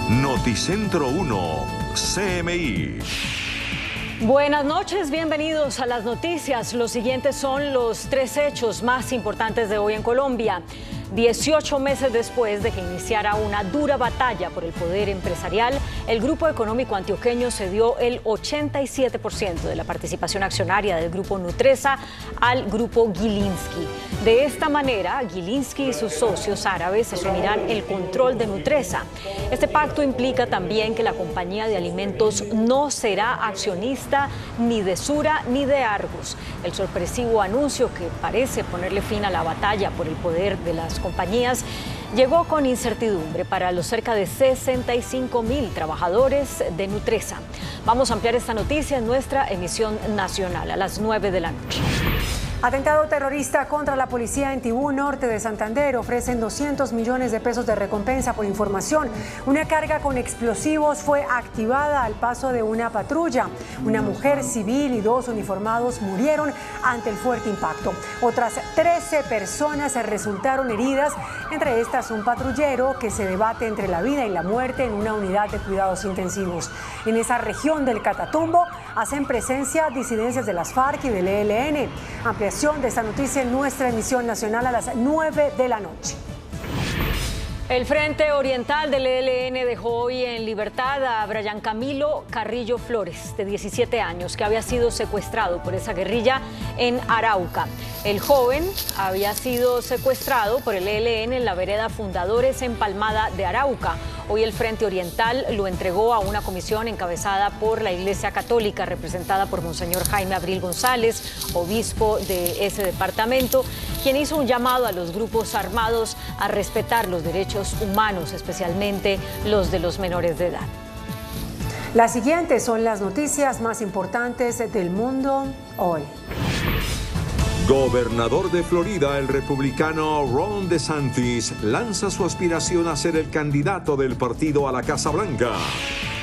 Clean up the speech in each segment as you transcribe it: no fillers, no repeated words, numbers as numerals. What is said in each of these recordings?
Noticentro 1, CMI. Buenas noches, bienvenidos a las noticias. Los siguientes son los 3 hechos más importantes de hoy en Colombia. 18 meses después de que iniciara una dura batalla por el poder empresarial, el Grupo Económico Antioqueño cedió el 87% de la participación accionaria del Grupo Nutresa al Grupo Gilinski. De esta manera, Gilinski y sus socios árabes asumirán el control de Nutresa. Este pacto implica también que la compañía de alimentos no será accionista ni de Sura ni de Argos. El sorpresivo anuncio, que parece ponerle fin a la batalla por el poder de las compañías, llegó con incertidumbre para los cerca de 65.000 trabajadores de Nutresa. Vamos a ampliar esta noticia en nuestra emisión nacional a las 9 de la noche. Atentado terrorista contra la policía en Tibú, norte de Santander. Ofrecen 200 millones de pesos de recompensa por información. Una carga con explosivos fue activada al paso de una patrulla. Una mujer civil y 2 uniformados murieron ante el fuerte impacto. Otras 13 personas resultaron heridas, entre estas un patrullero que se debate entre la vida y la muerte en una unidad de cuidados intensivos. En esa región del Catatumbo hacen presencia disidencias de las FARC y del ELN. Ampliación de esta noticia en nuestra emisión nacional a las 9 de la noche. El Frente Oriental del ELN dejó hoy en libertad a Brian Camilo Carrillo Flores, de 17 años, que había sido secuestrado por esa guerrilla en Arauca. El joven había sido secuestrado por el ELN en la vereda Fundadores Empalmada de Arauca. Hoy el Frente Oriental lo entregó a una comisión encabezada por la Iglesia Católica, representada por Monseñor Jaime Abril González, obispo de ese departamento, quien hizo un llamado a los grupos armados a respetar los derechos humanos, especialmente los de los menores de edad. Las siguientes son las noticias más importantes del mundo hoy. Gobernador de Florida, el republicano Ron DeSantis, lanza su aspiración a ser el candidato del partido a la Casa Blanca.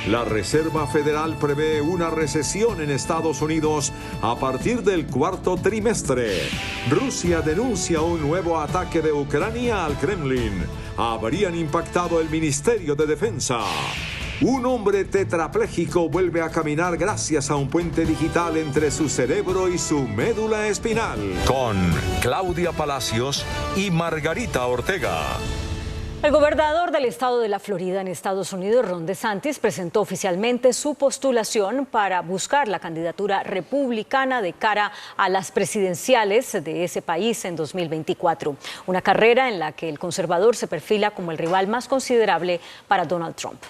La Reserva Federal prevé una recesión en Estados Unidos a partir del 4º trimestre. Rusia denuncia un nuevo ataque de Ucrania al Kremlin. Habrían impactado el Ministerio de Defensa. Un hombre tetrapléjico vuelve a caminar gracias a un puente digital entre su cerebro y su médula espinal. Con Claudia Palacios y Margarita Ortega. El gobernador del estado de la Florida en Estados Unidos, Ron DeSantis, presentó oficialmente su postulación para buscar la candidatura republicana de cara a las presidenciales de ese país en 2024. Una carrera en la que el conservador se perfila como el rival más considerable para Donald Trump.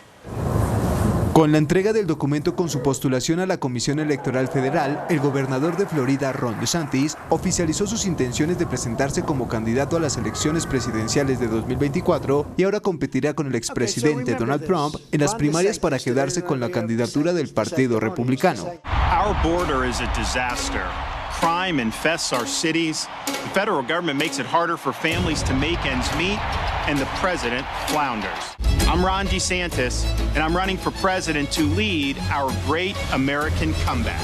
Con la entrega del documento con su postulación a la Comisión Electoral Federal, el gobernador de Florida, Ron DeSantis, oficializó sus intenciones de presentarse como candidato a las elecciones presidenciales de 2024 y ahora competirá con el expresidente Donald Trump en las primarias para quedarse con la candidatura del Partido Republicano. Our border is a disaster. Crime infests our cities. The federal government makes it harder for families to make ends meet, and the president flounders. I'm Ron DeSantis, and I'm running for president to lead our great American comeback.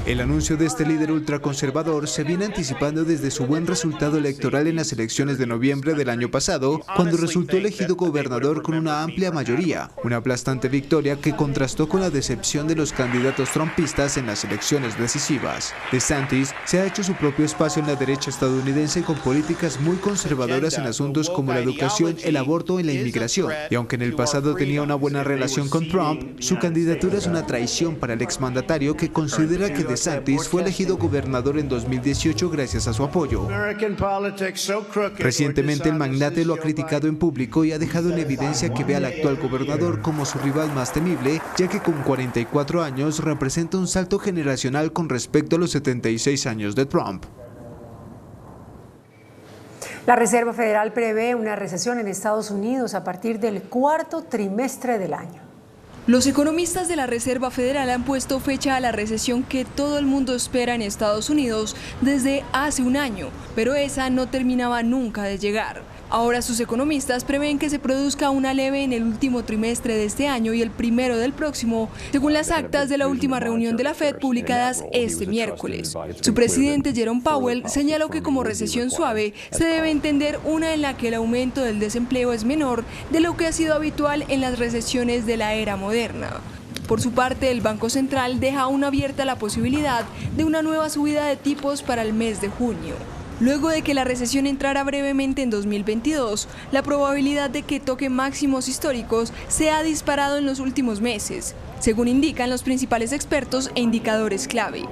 El anuncio de este líder ultraconservador se viene anticipando desde su buen resultado electoral en las elecciones de noviembre del año pasado, cuando resultó elegido gobernador con una amplia mayoría, una aplastante victoria que contrastó con la decepción de los candidatos trumpistas en las elecciones decisivas. DeSantis se ha hecho su propio espacio en la derecha estadounidense con políticas muy conservadoras en asuntos como la educación, el aborto y la inmigración, y aunque en el pasado tenía una buena relación con Trump, su candidatura es una traición para el exmandatario, que considera que DeSantis fue elegido gobernador en 2018 gracias a su apoyo. Recientemente el magnate lo ha criticado en público y ha dejado en evidencia que ve al actual gobernador como su rival más temible, ya que con 44 años representa un salto generacional con respecto a los 76 años de Trump. La Reserva Federal prevé una recesión en Estados Unidos a partir del 4º trimestre del año. Los economistas de la Reserva Federal han puesto fecha a la recesión que todo el mundo espera en Estados Unidos desde hace un año, pero esa no terminaba nunca de llegar. Ahora sus economistas prevén que se produzca una leve en el último trimestre de este año y el primero del próximo, según las actas de la última reunión de la Fed publicadas este miércoles. Su presidente Jerome Powell señaló que como recesión suave se debe entender una en la que el aumento del desempleo es menor de lo que ha sido habitual en las recesiones de la era moderna. Por su parte, el Banco Central deja aún abierta la posibilidad de una nueva subida de tipos para el mes de junio. Luego de que la recesión entrara brevemente en 2022, la probabilidad de que toque máximos históricos se ha disparado en los últimos meses, según indican los principales expertos e indicadores clave.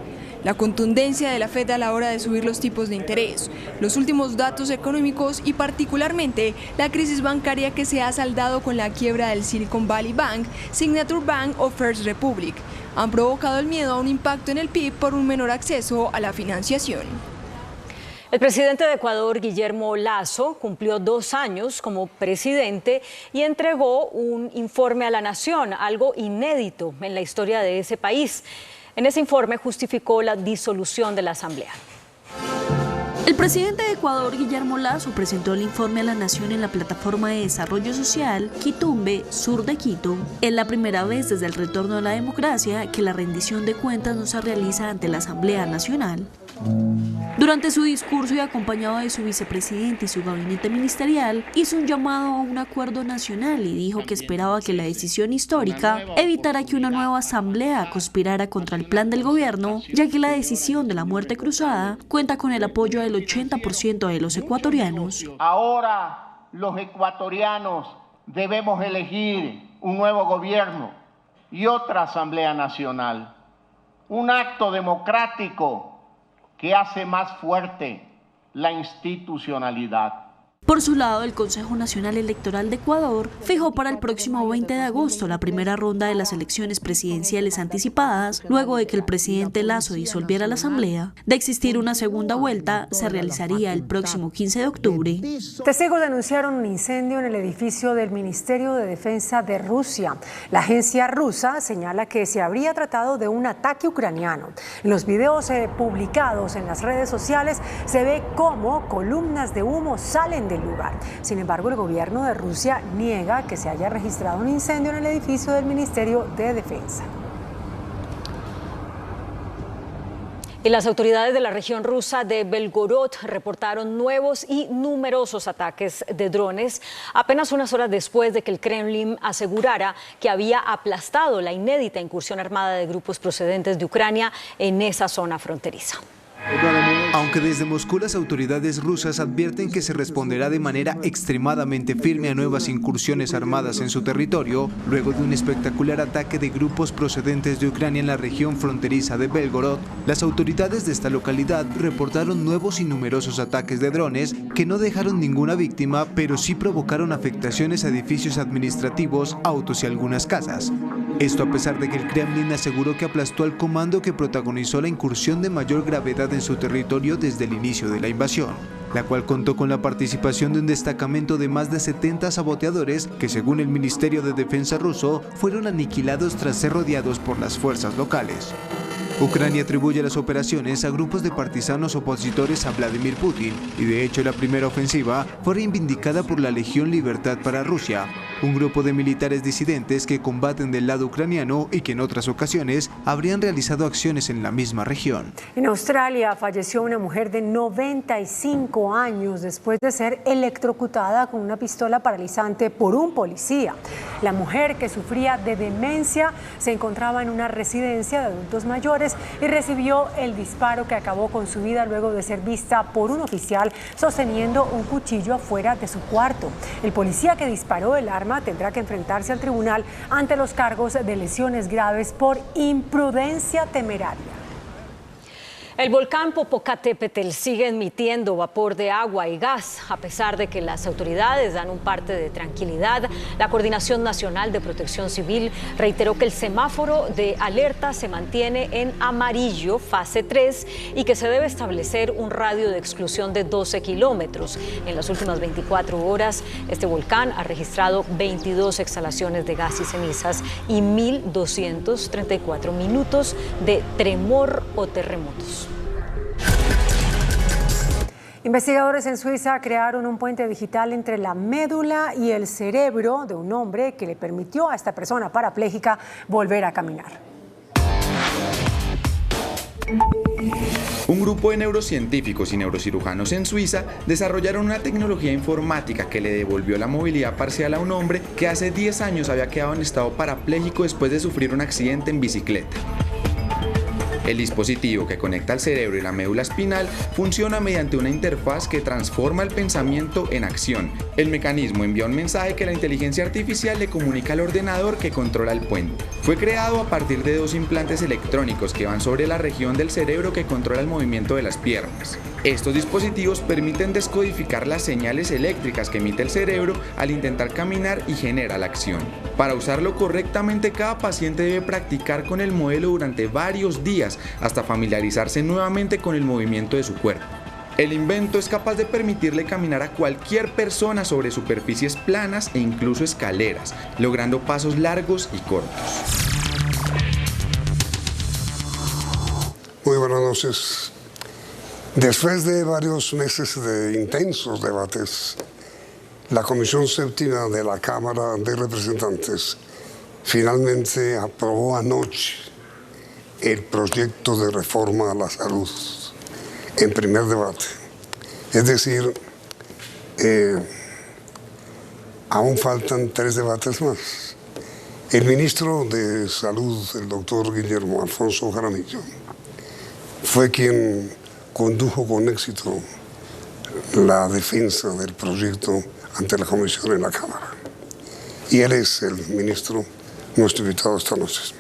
La contundencia de la Fed a la hora de subir los tipos de interés, los últimos datos económicos y particularmente la crisis bancaria que se ha saldado con la quiebra del Silicon Valley Bank, Signature Bank o First Republic, han provocado el miedo a un impacto en el PIB por un menor acceso a la financiación. El presidente de Ecuador, Guillermo Lasso, cumplió 2 años como presidente y entregó un informe a la nación, algo inédito en la historia de ese país. En ese informe justificó la disolución de la Asamblea. El presidente de Ecuador, Guillermo Lasso, presentó el informe a la nación en la plataforma de desarrollo social Quitumbe, sur de Quito. Es la primera vez desde el retorno a la democracia que la rendición de cuentas no se realiza ante la Asamblea Nacional. Durante su discurso y acompañado de su vicepresidente y su gabinete ministerial, hizo un llamado a un acuerdo nacional y dijo que esperaba que la decisión histórica evitara que una nueva asamblea conspirara contra el plan del gobierno, ya que la decisión de la muerte cruzada cuenta con el apoyo del 80% de los ecuatorianos. Ahora los ecuatorianos debemos elegir un nuevo gobierno y otra asamblea nacional, un acto democrático que hace más fuerte la institucionalidad. Por su lado, el Consejo Nacional Electoral de Ecuador fijó para el próximo 20 de agosto la primera ronda de las elecciones presidenciales anticipadas, luego de que el presidente Lasso disolviera la Asamblea. De existir una segunda vuelta, se realizaría el próximo 15 de octubre. Testigos denunciaron un incendio en el edificio del Ministerio de Defensa de Rusia. La agencia rusa señala que se habría tratado de un ataque ucraniano. En los videos publicados en las redes sociales se ve cómo columnas de humo salen del lugar. Sin embargo, el gobierno de Rusia niega que se haya registrado un incendio en el edificio del Ministerio de Defensa. Y las autoridades de la región rusa de Belgorod reportaron nuevos y numerosos ataques de drones apenas unas horas después de que el Kremlin asegurara que había aplastado la inédita incursión armada de grupos procedentes de Ucrania en esa zona fronteriza. Aunque desde Moscú las autoridades rusas advierten que se responderá de manera extremadamente firme a nuevas incursiones armadas en su territorio, luego de un espectacular ataque de grupos procedentes de Ucrania en la región fronteriza de Belgorod, las autoridades de esta localidad reportaron nuevos y numerosos ataques de drones que no dejaron ninguna víctima, pero sí provocaron afectaciones a edificios administrativos, autos y algunas casas. Esto a pesar de que el Kremlin aseguró que aplastó al comando que protagonizó la incursión de mayor gravedad en su territorio desde el inicio de la invasión, la cual contó con la participación de un destacamento de más de 70 saboteadores que, según el Ministerio de Defensa ruso, fueron aniquilados tras ser rodeados por las fuerzas locales. Ucrania atribuye las operaciones a grupos de partisanos opositores a Vladimir Putin y de hecho la primera ofensiva fue reivindicada por la Legión Libertad para Rusia, un grupo de militares disidentes que combaten del lado ucraniano y que en otras ocasiones habrían realizado acciones en la misma región. En Australia falleció una mujer de 95 años después de ser electrocutada con una pistola paralizante por un policía. La mujer, que sufría de demencia, se encontraba en una residencia de adultos mayores y recibió el disparo que acabó con su vida luego de ser vista por un oficial sosteniendo un cuchillo afuera de su cuarto. El policía que disparó el arma tendrá que enfrentarse al tribunal ante los cargos de lesiones graves por imprudencia temeraria. El volcán Popocatépetl sigue emitiendo vapor de agua y gas. A pesar de que las autoridades dan un parte de tranquilidad, la Coordinación Nacional de Protección Civil reiteró que el semáforo de alerta se mantiene en amarillo, fase 3, y que se debe establecer un radio de exclusión de 12 kilómetros. En las últimas 24 horas, este volcán ha registrado 22 exhalaciones de gas y cenizas y 1.234 minutos de tremor o terremotos. Investigadores en Suiza crearon un puente digital entre la médula y el cerebro de un hombre que le permitió a esta persona parapléjica volver a caminar. Un grupo de neurocientíficos y neurocirujanos en Suiza desarrollaron una tecnología informática que le devolvió la movilidad parcial a un hombre que hace 10 años había quedado en estado parapléjico después de sufrir un accidente en bicicleta. El dispositivo que conecta el cerebro y la médula espinal funciona mediante una interfaz que transforma el pensamiento en acción. El mecanismo envía un mensaje que la inteligencia artificial le comunica al ordenador que controla el puente. Fue creado a partir de 2 implantes electrónicos que van sobre la región del cerebro que controla el movimiento de las piernas. Estos dispositivos permiten descodificar las señales eléctricas que emite el cerebro al intentar caminar y genera la acción. Para usarlo correctamente, cada paciente debe practicar con el modelo durante varios días hasta familiarizarse nuevamente con el movimiento de su cuerpo. El invento es capaz de permitirle caminar a cualquier persona sobre superficies planas e incluso escaleras, logrando pasos largos y cortos. Muy buenas noches. Después de varios meses de intensos debates, la Comisión Séptima de la Cámara de Representantes finalmente aprobó anoche el proyecto de reforma a la salud en primer debate. Es decir, aún faltan 3 debates más. El ministro de Salud, el doctor Guillermo Alfonso Jaramillo, fue quien condujo con éxito la defensa del proyecto ante la Comisión en la Cámara. Y él es el ministro, nuestro invitado esta noche.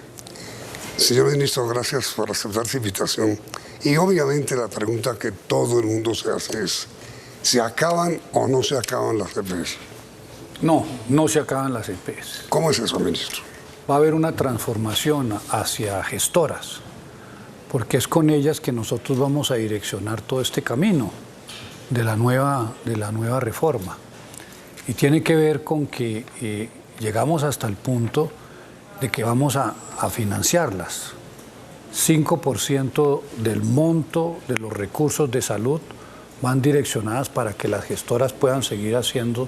Señor ministro, gracias por aceptar esta invitación. Y obviamente la pregunta que todo el mundo se hace es, ¿se acaban o no se acaban las EPS? No, no se acaban las EPS. ¿Cómo es eso, ministro? Va a haber una transformación hacia gestoras, porque es con ellas que nosotros vamos a direccionar todo este camino de la nueva reforma. Y tiene que ver con que llegamos hasta el punto de que vamos a financiarlas. 5% del monto de los recursos de salud van direccionadas para que las gestoras puedan seguir haciendo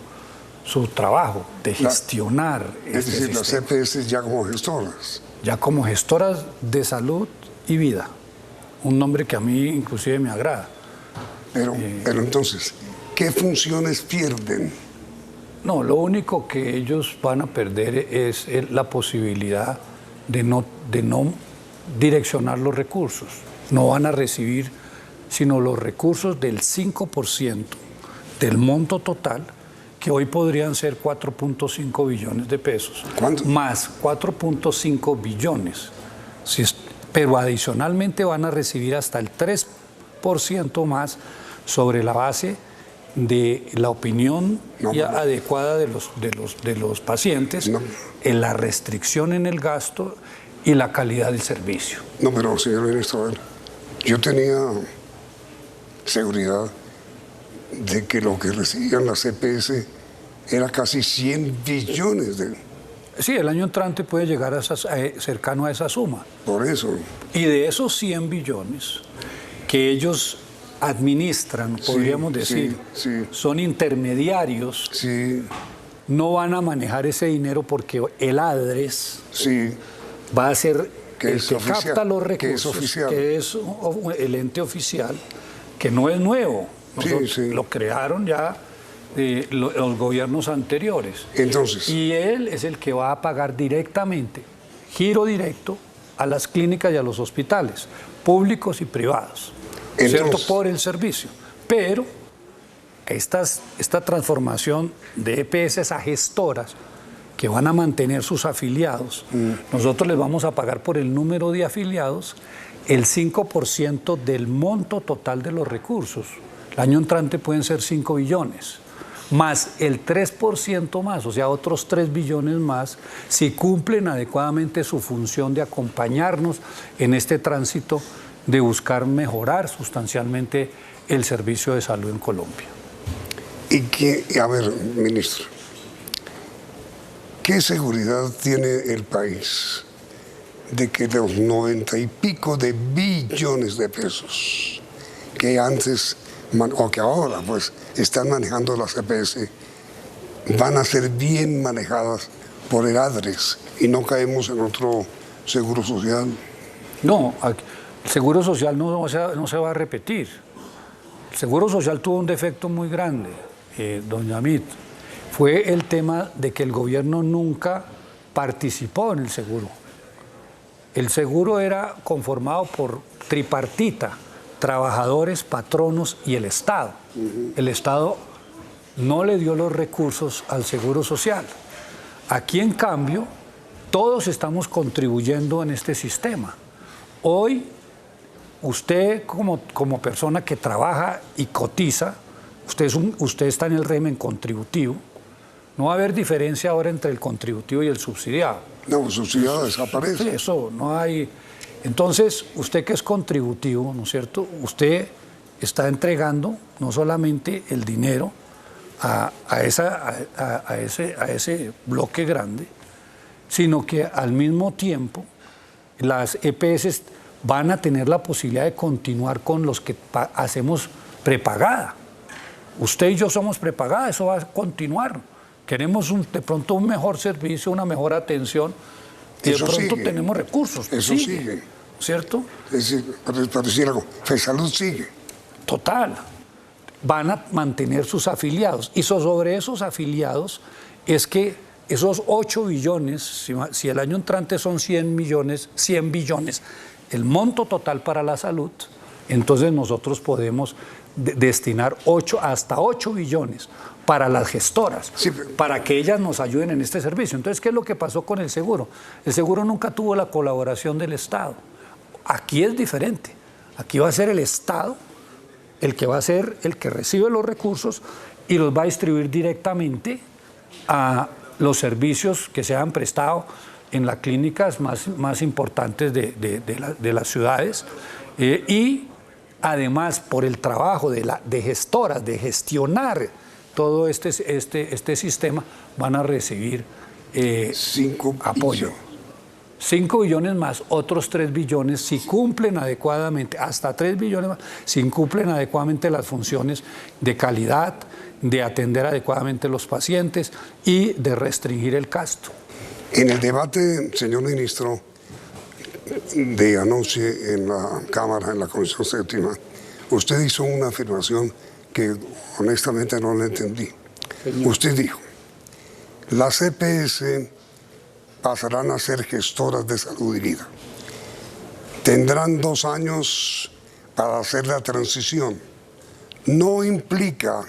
su trabajo de gestionar. Es decir, las EPS ya como gestoras. Ya como gestoras de salud y vida. Un nombre que a mí inclusive me agrada. Pero entonces, ¿qué funciones pierden? No, lo único que ellos van a perder es la posibilidad de no direccionar los recursos. No van a recibir sino los recursos del 5% del monto total, que hoy podrían ser 4.5 billones de pesos. ¿Cuánto? Más 4.5 billones. Pero adicionalmente van a recibir hasta el 3% más sobre la base de la opinión adecuada de los pacientes, en la restricción en el gasto y la calidad del servicio. No, pero señor ministro, a ver, yo tenía seguridad de que lo que recibían las EPS era casi 100 billones de... Sí, el año entrante puede llegar cercano a esa suma. Por eso. Y de esos 100 billones que ellos administran, podríamos decir, son intermediarios, no van a manejar ese dinero porque el ADRES va a ser el que capta los recursos, que es el ente oficial, que no es nuevo. Lo crearon ya los gobiernos anteriores. Entonces. Y él es el que va a pagar directamente, giro directo, a las clínicas y a los hospitales, públicos y privados, ¿cierto? Por el servicio. Pero esta transformación de EPS a gestoras, que van a mantener sus afiliados, nosotros les vamos a pagar por el número de afiliados el 5% del monto total de los recursos. El año entrante pueden ser 5 billones, más el 3% más, o sea, otros 3 billones más, si cumplen adecuadamente su función de acompañarnos en este tránsito de buscar mejorar sustancialmente el servicio de salud en Colombia. Y que, a ver, ministro, ¿qué seguridad tiene el país de que los 90 y pico de billones de pesos que antes o que ahora pues están manejando las EPS, van a ser bien manejadas por el ADRES y no caemos en otro seguro social. No, el seguro social no se va a repetir. El seguro social tuvo un defecto muy grande, doña Amit. Fue el tema de que el gobierno nunca participó en el seguro. El seguro era conformado por tripartita, trabajadores, patronos y el Estado. El Estado no le dio los recursos al seguro social. Aquí, en cambio, todos estamos contribuyendo en este sistema. Hoy, usted como persona que trabaja y cotiza, usted está en el régimen contributivo. No va a haber diferencia ahora entre el contributivo y el subsidiado. No, el subsidiado desaparece. Sí, eso, no hay. Entonces, usted que es contributivo, ¿no es cierto? Usted está entregando no solamente el dinero a ese bloque grande, sino que al mismo tiempo las EPS van a tener la posibilidad de continuar con los que hacemos prepagada. Usted y yo somos prepagada, eso va a continuar. Queremos de pronto un mejor servicio, una mejor atención, y de pronto tenemos recursos. Eso sigue. ¿Cierto? Es decir, para decir algo, FESalud sigue. Total. Van a mantener sus afiliados. Y sobre esos afiliados es que esos 8 billones, si el año entrante son 100 billones, el monto total para la salud, entonces nosotros podemos destinar hasta 8 billones para las gestoras, para que ellas nos ayuden en este servicio. Entonces, ¿qué es lo que pasó con el seguro? El seguro nunca tuvo la colaboración del Estado. Aquí es diferente. Aquí va a ser el Estado el que va a ser el que recibe los recursos y los va a distribuir directamente a los servicios que se han prestado en las clínicas más importantes de las ciudades y además por el trabajo de gestoras, de gestionar todo este sistema, van a recibir 5 apoyo. 5 billones más, otros 3 billones si cumplen adecuadamente, hasta 3 billones más, si cumplen adecuadamente las funciones de calidad, de atender adecuadamente los pacientes y de restringir el gasto. En el debate, señor ministro, de anoche en la Cámara, en la Comisión Séptima, usted hizo una afirmación que honestamente no la entendí. Señor. Usted dijo, las EPS pasarán a ser gestoras de salud y vida. Tendrán 2 años para hacer la transición. No implica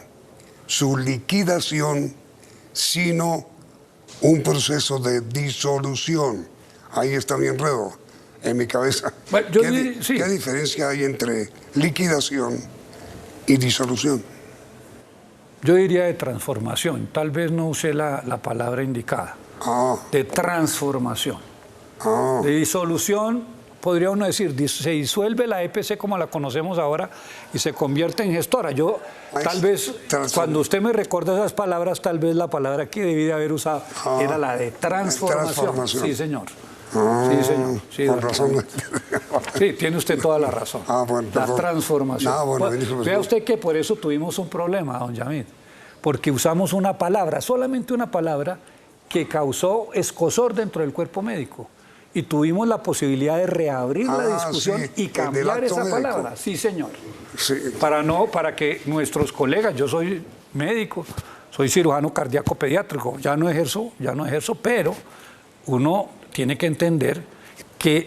su liquidación, sino un proceso de disolución. Ahí está mi enredo en mi cabeza. Bueno, ¿Qué diferencia hay entre liquidación y disolución? Yo diría de transformación. Tal vez no usé la palabra indicada. De transformación. De disolución, podría uno decir, se disuelve la EPC como la conocemos ahora y se convierte en gestora. Yo, tal vez, cuando usted me recuerda esas palabras, tal vez la palabra que debí de haber usado era la de transformación. Sí, señor. Sí, señor. Sí, con razón. Sí, tiene usted toda la razón. Bueno, la transformación. Vea usted que por eso tuvimos un problema, don Yamid, porque usamos una palabra, solamente una palabra, que causó escozor dentro del cuerpo médico. Y tuvimos la posibilidad de reabrir la discusión y cambiar esa palabra. Sí, señor. Sí. Para que nuestros colegas, yo soy médico, soy cirujano cardíaco pediátrico, ya no ejerzo, pero uno tiene que entender que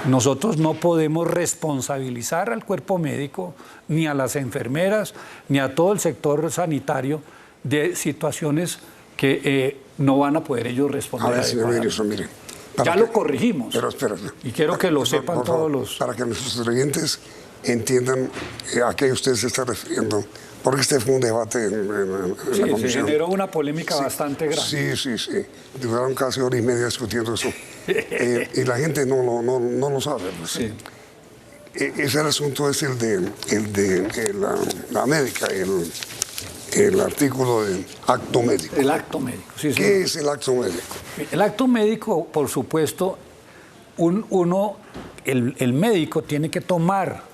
nosotros no podemos responsabilizar al cuerpo médico, ni a las enfermeras, ni a todo el sector sanitario de situaciones que no van a poder ellos responder. A ver, señor ministro, mire. Ya lo corrigimos. Pero espérate. Y quiero que lo sepan todos los... Para que nuestros oyentes entiendan a qué usted se está refiriendo, porque este fue un debate en la comisión. Se generó una polémica bastante grande. Sí. Duraron casi 1 hora y media discutiendo eso. Y la gente no lo sabe. Pues. Sí. Ese asunto es el de la médica, el artículo del acto médico. El acto médico, sí. ¿Qué es el acto médico? El acto médico, por supuesto, el médico tiene que tomar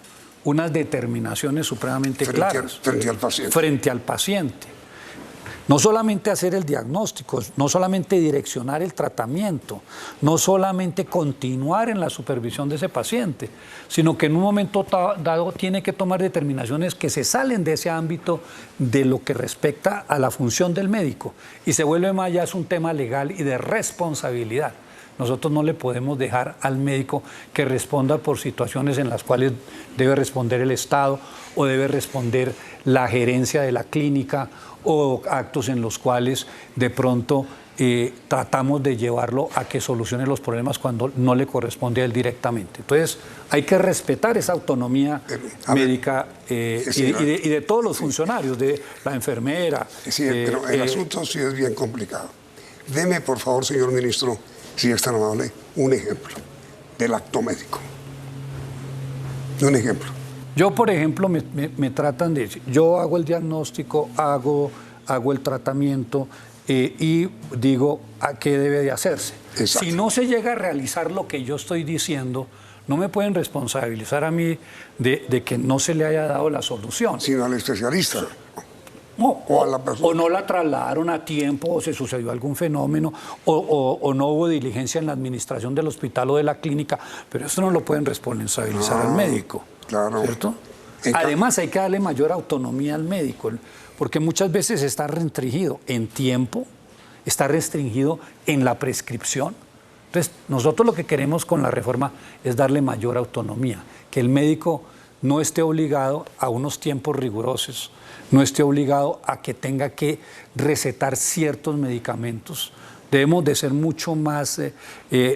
unas determinaciones supremamente claras. Frente al paciente. Frente al paciente. No solamente hacer el diagnóstico, no solamente direccionar el tratamiento, no solamente continuar en la supervisión de ese paciente, sino que en un momento dado tiene que tomar determinaciones que se salen de ese ámbito de lo que respecta a la función del médico y se vuelve más ya es un tema legal y de responsabilidad. Nosotros no le podemos dejar al médico que responda por situaciones en las cuales debe responder el Estado o debe responder la gerencia de la clínica o actos en los cuales de pronto tratamos de llevarlo a que solucione los problemas cuando no le corresponde a él directamente. Entonces hay que respetar esa autonomía médica y de todos los funcionarios, de la enfermera. Sí, pero el asunto sí es bien complicado. Deme, por favor, señor ministro, si es tan amable, un ejemplo del acto médico. Un ejemplo. Yo, por ejemplo, me tratan de decir, yo hago el diagnóstico, hago el tratamiento y digo a qué debe de hacerse. Exacto. Si no se llega a realizar lo que yo estoy diciendo, no me pueden responsabilizar a mí de que no se le haya dado la solución. Sino al especialista. No, o no la trasladaron a tiempo, o se sucedió algún fenómeno, o no hubo diligencia en la administración del hospital o de la clínica, pero esto no lo pueden responsabilizar al médico. Claro. ¿Cierto? Además, hay que darle mayor autonomía al médico, porque muchas veces está restringido en tiempo, está restringido en la prescripción. Entonces, nosotros lo que queremos con la reforma es darle mayor autonomía, que el médico no esté obligado a unos tiempos rigurosos, no esté obligado a que tenga que recetar ciertos medicamentos. Debemos de ser mucho más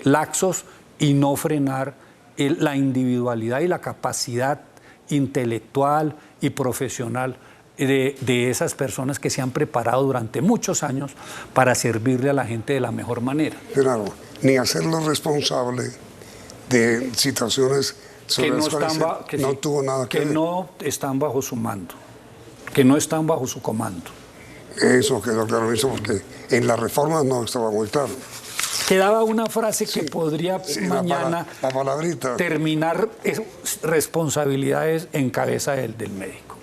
laxos y no frenar la individualidad y la capacidad intelectual y profesional de esas personas que se han preparado durante muchos años para servirle a la gente de la mejor manera. Claro, ni hacerlo responsable de situaciones sobre las cuales no tuvo nada que ver. Que no están bajo su mando, que no están bajo su comando. Eso quedó claro, porque en la reforma no estaba muy claro. Quedaba una frase que podría mañana terminar responsabilidades en cabeza del médico.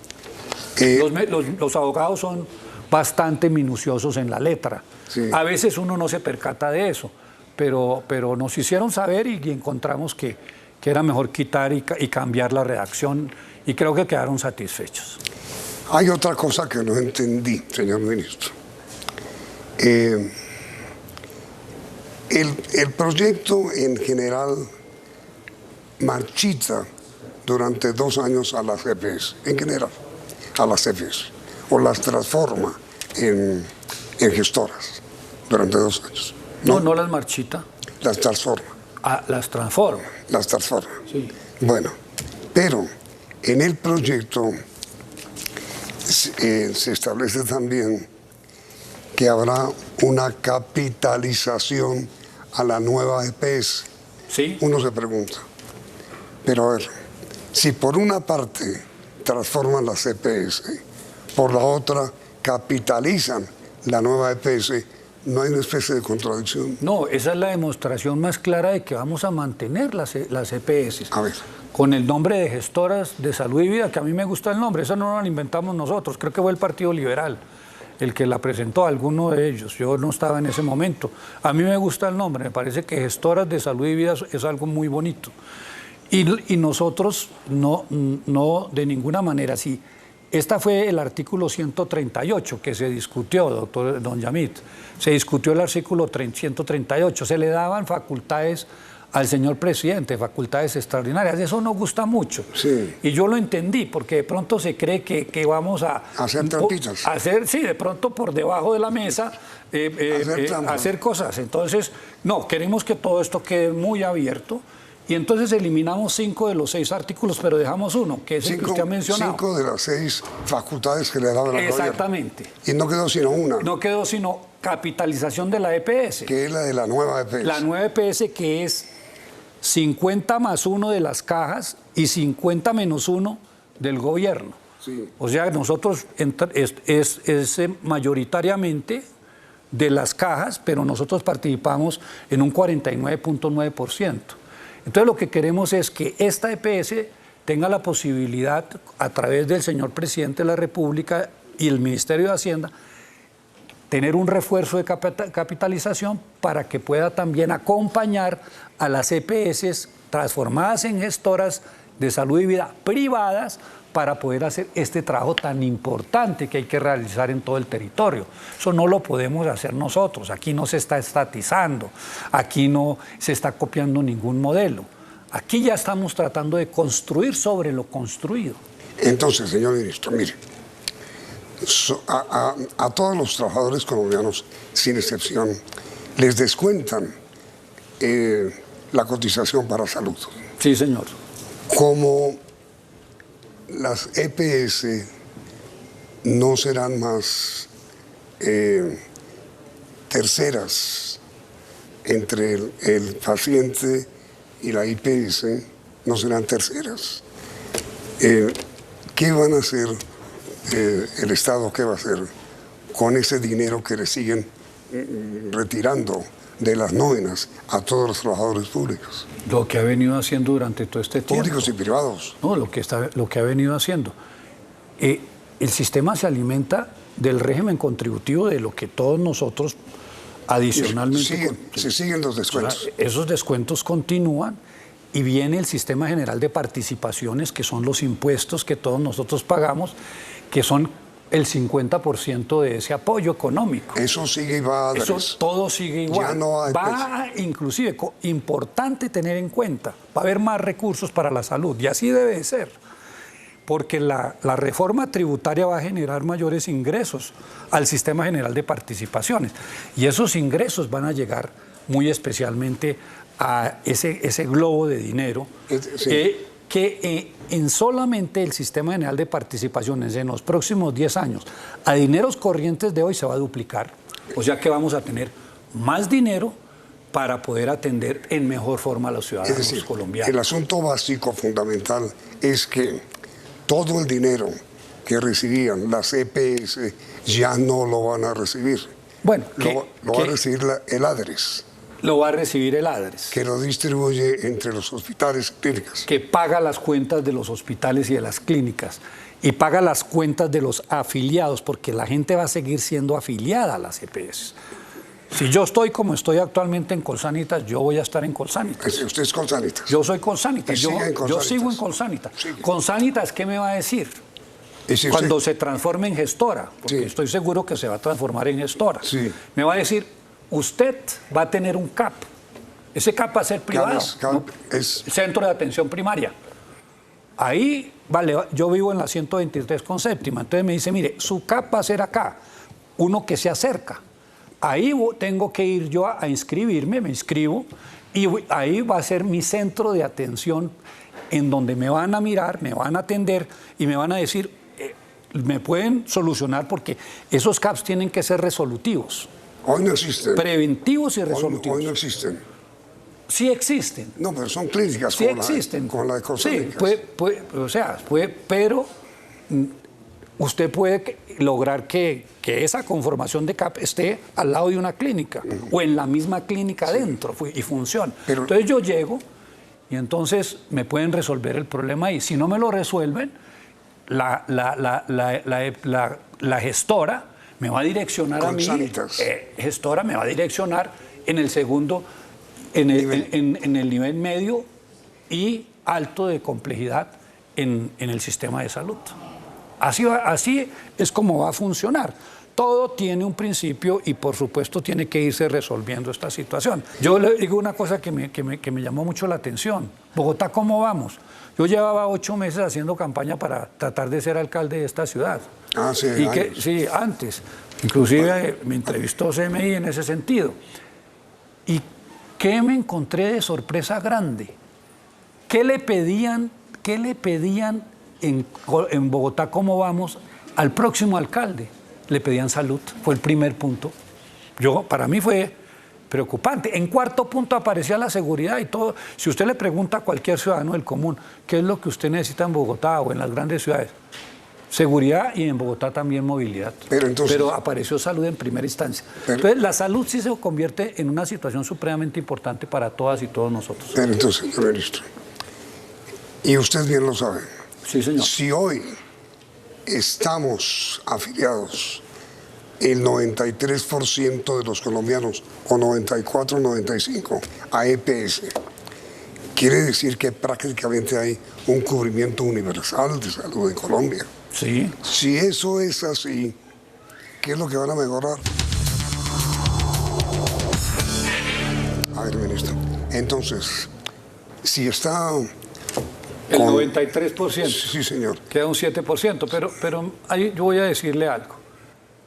Los abogados son bastante minuciosos en la letra. Sí. A veces uno no se percata de eso, pero nos hicieron saber y encontramos que era mejor quitar y cambiar la redacción y creo que quedaron satisfechos. Hay otra cosa que no entendí, señor ministro. El proyecto en general marchita durante 2 años a las EPS, en general, a las EPS, o las transforma en gestoras durante 2 años. No las marchita. Las transforma. Ah, las transforma. Las transforma. Sí. Bueno, pero en el proyecto se establece también que habrá una capitalización a la nueva EPS. Sí. Uno se pregunta, pero a ver, si por una parte transforman las EPS, por la otra capitalizan la nueva EPS, ¿no hay una especie de contradicción? No, esa es la demostración más clara de que vamos a mantener las EPS. A ver. Con el nombre de gestoras de salud y vida, que a mí me gusta el nombre, esa no la inventamos nosotros, creo que fue el Partido Liberal el que la presentó, alguno de ellos, yo no estaba en ese momento. A mí me gusta el nombre, me parece que gestoras de salud y vida es algo muy bonito. Y nosotros no de ninguna manera, sí. Esta fue el artículo 138 que se discutió, don Yamit, se discutió el artículo 138, se le daban facultades al señor presidente, facultades extraordinarias. Eso nos gusta mucho. Sí. Y yo lo entendí, porque de pronto se cree que vamos a hacer trampitas. Sí, de pronto por debajo de la mesa hacer cosas. Entonces, no, queremos que todo esto quede muy abierto. Y entonces eliminamos 5 de los 6 artículos, pero dejamos uno, que es el que usted ha mencionado. 5 de las 6 facultades que le daban al gobierno. Exactamente. Y no quedó sino una. No quedó sino capitalización de la EPS. Que es la de la nueva EPS. La nueva EPS, que es 50 más 1 de las cajas y 50 menos 1 del gobierno. Sí. O sea, nosotros es mayoritariamente de las cajas, pero nosotros participamos en un 49.9%. Entonces lo que queremos es que esta EPS tenga la posibilidad, a través del señor presidente de la República y el Ministerio de Hacienda, tener un refuerzo de capitalización para que pueda también acompañar a las EPS transformadas en gestoras de salud y vida privadas para poder hacer este trabajo tan importante que hay que realizar en todo el territorio. Eso no lo podemos hacer nosotros, aquí no se está estatizando, aquí no se está copiando ningún modelo. Aquí ya estamos tratando de construir sobre lo construido. Entonces, señor ministro, mire, a todos los trabajadores colombianos, sin excepción, les descuentan la cotización para salud. Sí, señor. Como las EPS no serán más terceras entre el paciente y la IPS, no serán terceras. ¿Qué van a hacer el Estado, qué va a hacer con ese dinero que le siguen retirando de las nóminas a todos los trabajadores públicos? Lo que ha venido haciendo durante todo este tiempo. Públicos y privados. No, lo que ha venido haciendo. El sistema se alimenta del régimen contributivo de lo que todos nosotros adicionalmente... Se siguen los descuentos. O sea, esos descuentos continúan y viene el sistema general de participaciones, que son los impuestos que todos nosotros pagamos, que son el 50% de ese apoyo económico. Eso sigue y va a Eso todo sigue igual. Ya no hay inclusive, importante tener en cuenta, va a haber más recursos para la salud, y así debe de ser, porque la reforma tributaria va a generar mayores ingresos al sistema general de participaciones, y esos ingresos van a llegar muy especialmente a ese globo de dinero que en solamente el sistema general de participaciones en los próximos 10 años a dineros corrientes de hoy se va a duplicar. O sea que vamos a tener más dinero para poder atender en mejor forma a los ciudadanos colombianos. El asunto básico, fundamental, es que todo el dinero que recibían las EPS ya no lo van a recibir. Bueno, lo va a recibir el ADRES. Lo va a recibir el ADRES. Que lo distribuye entre los hospitales y clínicas. Que paga las cuentas de los hospitales y de las clínicas. Y paga las cuentas de los afiliados, porque la gente va a seguir siendo afiliada a las EPS. Si yo estoy como estoy actualmente en Colsanitas, yo voy a estar en Colsanitas. ¿Usted es Colsanitas? Yo soy Colsanitas. Yo sigo en Colsanitas. Colsanitas, ¿qué me va a decir? Cuando se transforme en gestora, porque estoy seguro que se va a transformar en gestora. Me va a decir, usted va a tener un CAP. Ese CAP va a ser privado, ¿no? Centro de Atención Primaria. Ahí, vale, yo vivo en la 123 con séptima, entonces me dice, mire, su CAP va a ser acá, uno que se acerca. Ahí tengo que ir yo a inscribirme, me inscribo, y ahí va a ser mi centro de atención, en donde me van a mirar, me van a atender y me van a decir, me pueden solucionar, porque esos CAPs tienen que ser resolutivos. Hoy no existen. Preventivos y resolutivos. Hoy no existen. Sí existen. No, pero son clínicas. Sí existen. Con la de Colsanitas. Sí, pero usted puede lograr que esa conformación de CAP esté al lado de una clínica o en la misma clínica dentro y funcione. Entonces yo llego y entonces me pueden resolver el problema ahí. Si no me lo resuelven, la gestora me va a direccionar a mí, gestora me va a direccionar en el segundo, en el nivel medio y alto de complejidad en el sistema de salud. Así es como va a funcionar. Todo tiene un principio y por supuesto tiene que irse resolviendo esta situación. Yo le digo una cosa que me llamó mucho la atención. Bogotá, ¿cómo vamos? Yo llevaba 8 meses haciendo campaña para tratar de ser alcalde de esta ciudad. Sí, antes. Inclusive me entrevistó CMI en ese sentido. ¿Y qué me encontré de sorpresa grande? ¿Qué le pedían en Bogotá, cómo vamos, al próximo alcalde? Le pedían salud, fue el primer punto. Para mí fue preocupante. En cuarto punto aparecía la seguridad y todo. Si usted le pregunta a cualquier ciudadano del común, ¿qué es lo que usted necesita en Bogotá o en las grandes ciudades? Seguridad, y en Bogotá también movilidad. Pero apareció salud en primera instancia. Entonces la salud sí se convierte en una situación supremamente importante para todas y todos nosotros. Pero entonces, señor ministro, Y usted bien lo sabe. Sí, señor. Si hoy estamos afiliados el 93% de los colombianos, o 94, 95, a EPS, quiere decir que prácticamente hay un cubrimiento universal de salud en Colombia. Sí. Si eso es así, ¿qué es lo que van a mejorar? A ver, ministro. Entonces, si está... El 93%. Sí, señor. Queda un 7%, pero ahí yo voy a decirle algo.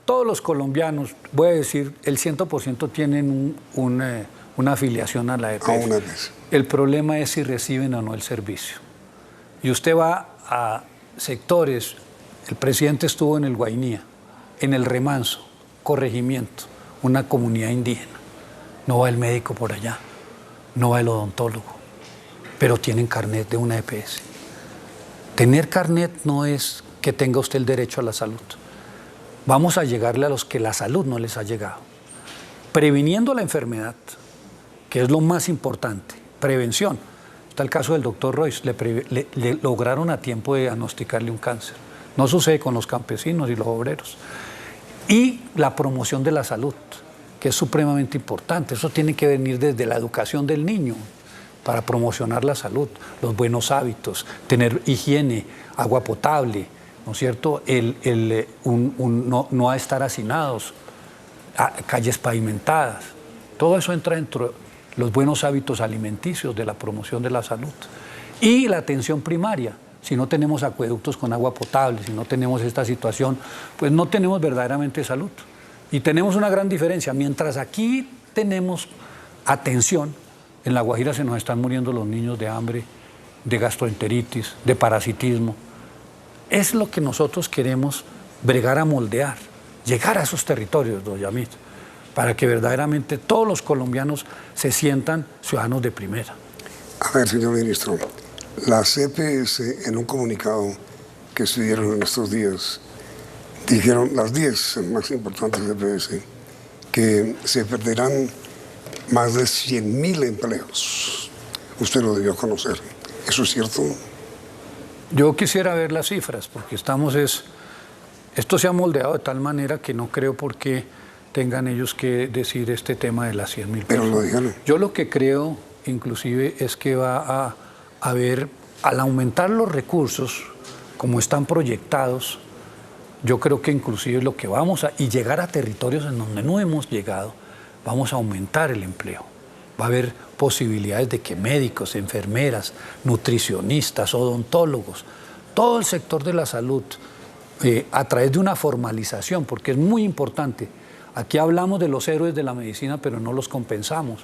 Todos los colombianos, voy a decir, el 100% tienen una afiliación a la EPS. A una EPS. El problema es si reciben o no el servicio. Y usted va a sectores, el presidente estuvo en el Guainía, en el Remanso, corregimiento, una comunidad indígena. No va el médico por allá, no va el odontólogo, pero tienen carnet de una EPS. Tener carnet no es que tenga usted el derecho a la salud. Vamos a llegarle a los que la salud no les ha llegado. Previniendo la enfermedad, que es lo más importante, prevención. Está el caso del doctor Royce, le lograron a tiempo de diagnosticarle un cáncer. No sucede con los campesinos y los obreros. Y la promoción de la salud, que es supremamente importante. Eso tiene que venir desde la educación del niño para promocionar la salud, los buenos hábitos, tener higiene, agua potable, ¿no es cierto? No a estar hacinados, a calles pavimentadas. Todo eso entra dentro de los buenos hábitos alimenticios de la promoción de la salud. Y la atención primaria. Si no tenemos acueductos con agua potable, si no tenemos esta situación, pues no tenemos verdaderamente salud. Y tenemos una gran diferencia. Mientras aquí tenemos atención, en La Guajira se nos están muriendo los niños de hambre, de gastroenteritis, de parasitismo. Es lo que nosotros queremos bregar a moldear, llegar a esos territorios, don Yamit, para que verdaderamente todos los colombianos se sientan ciudadanos de primera. A ver, señor ministro, las EPS en un comunicado que estuvieron en estos días dijeron, las 10 más importantes EPS, que se perderán más de 100.000 empleos. Usted lo debió conocer. ¿Eso es cierto? Yo quisiera ver las cifras, porque esto se ha moldeado de tal manera que no creo por qué tengan ellos que decir este tema de las 100.000 personas. Pero lo dijeron. Yo lo que creo, inclusive, es que va a haber, al aumentar los recursos, como están proyectados, yo creo que inclusive lo que y llegar a territorios en donde no hemos llegado, vamos a aumentar el empleo. Va a haber posibilidades de que médicos, enfermeras, nutricionistas, odontólogos, todo el sector de la salud, a través de una formalización, porque es muy importante. Aquí hablamos de los héroes de la medicina, pero no los compensamos.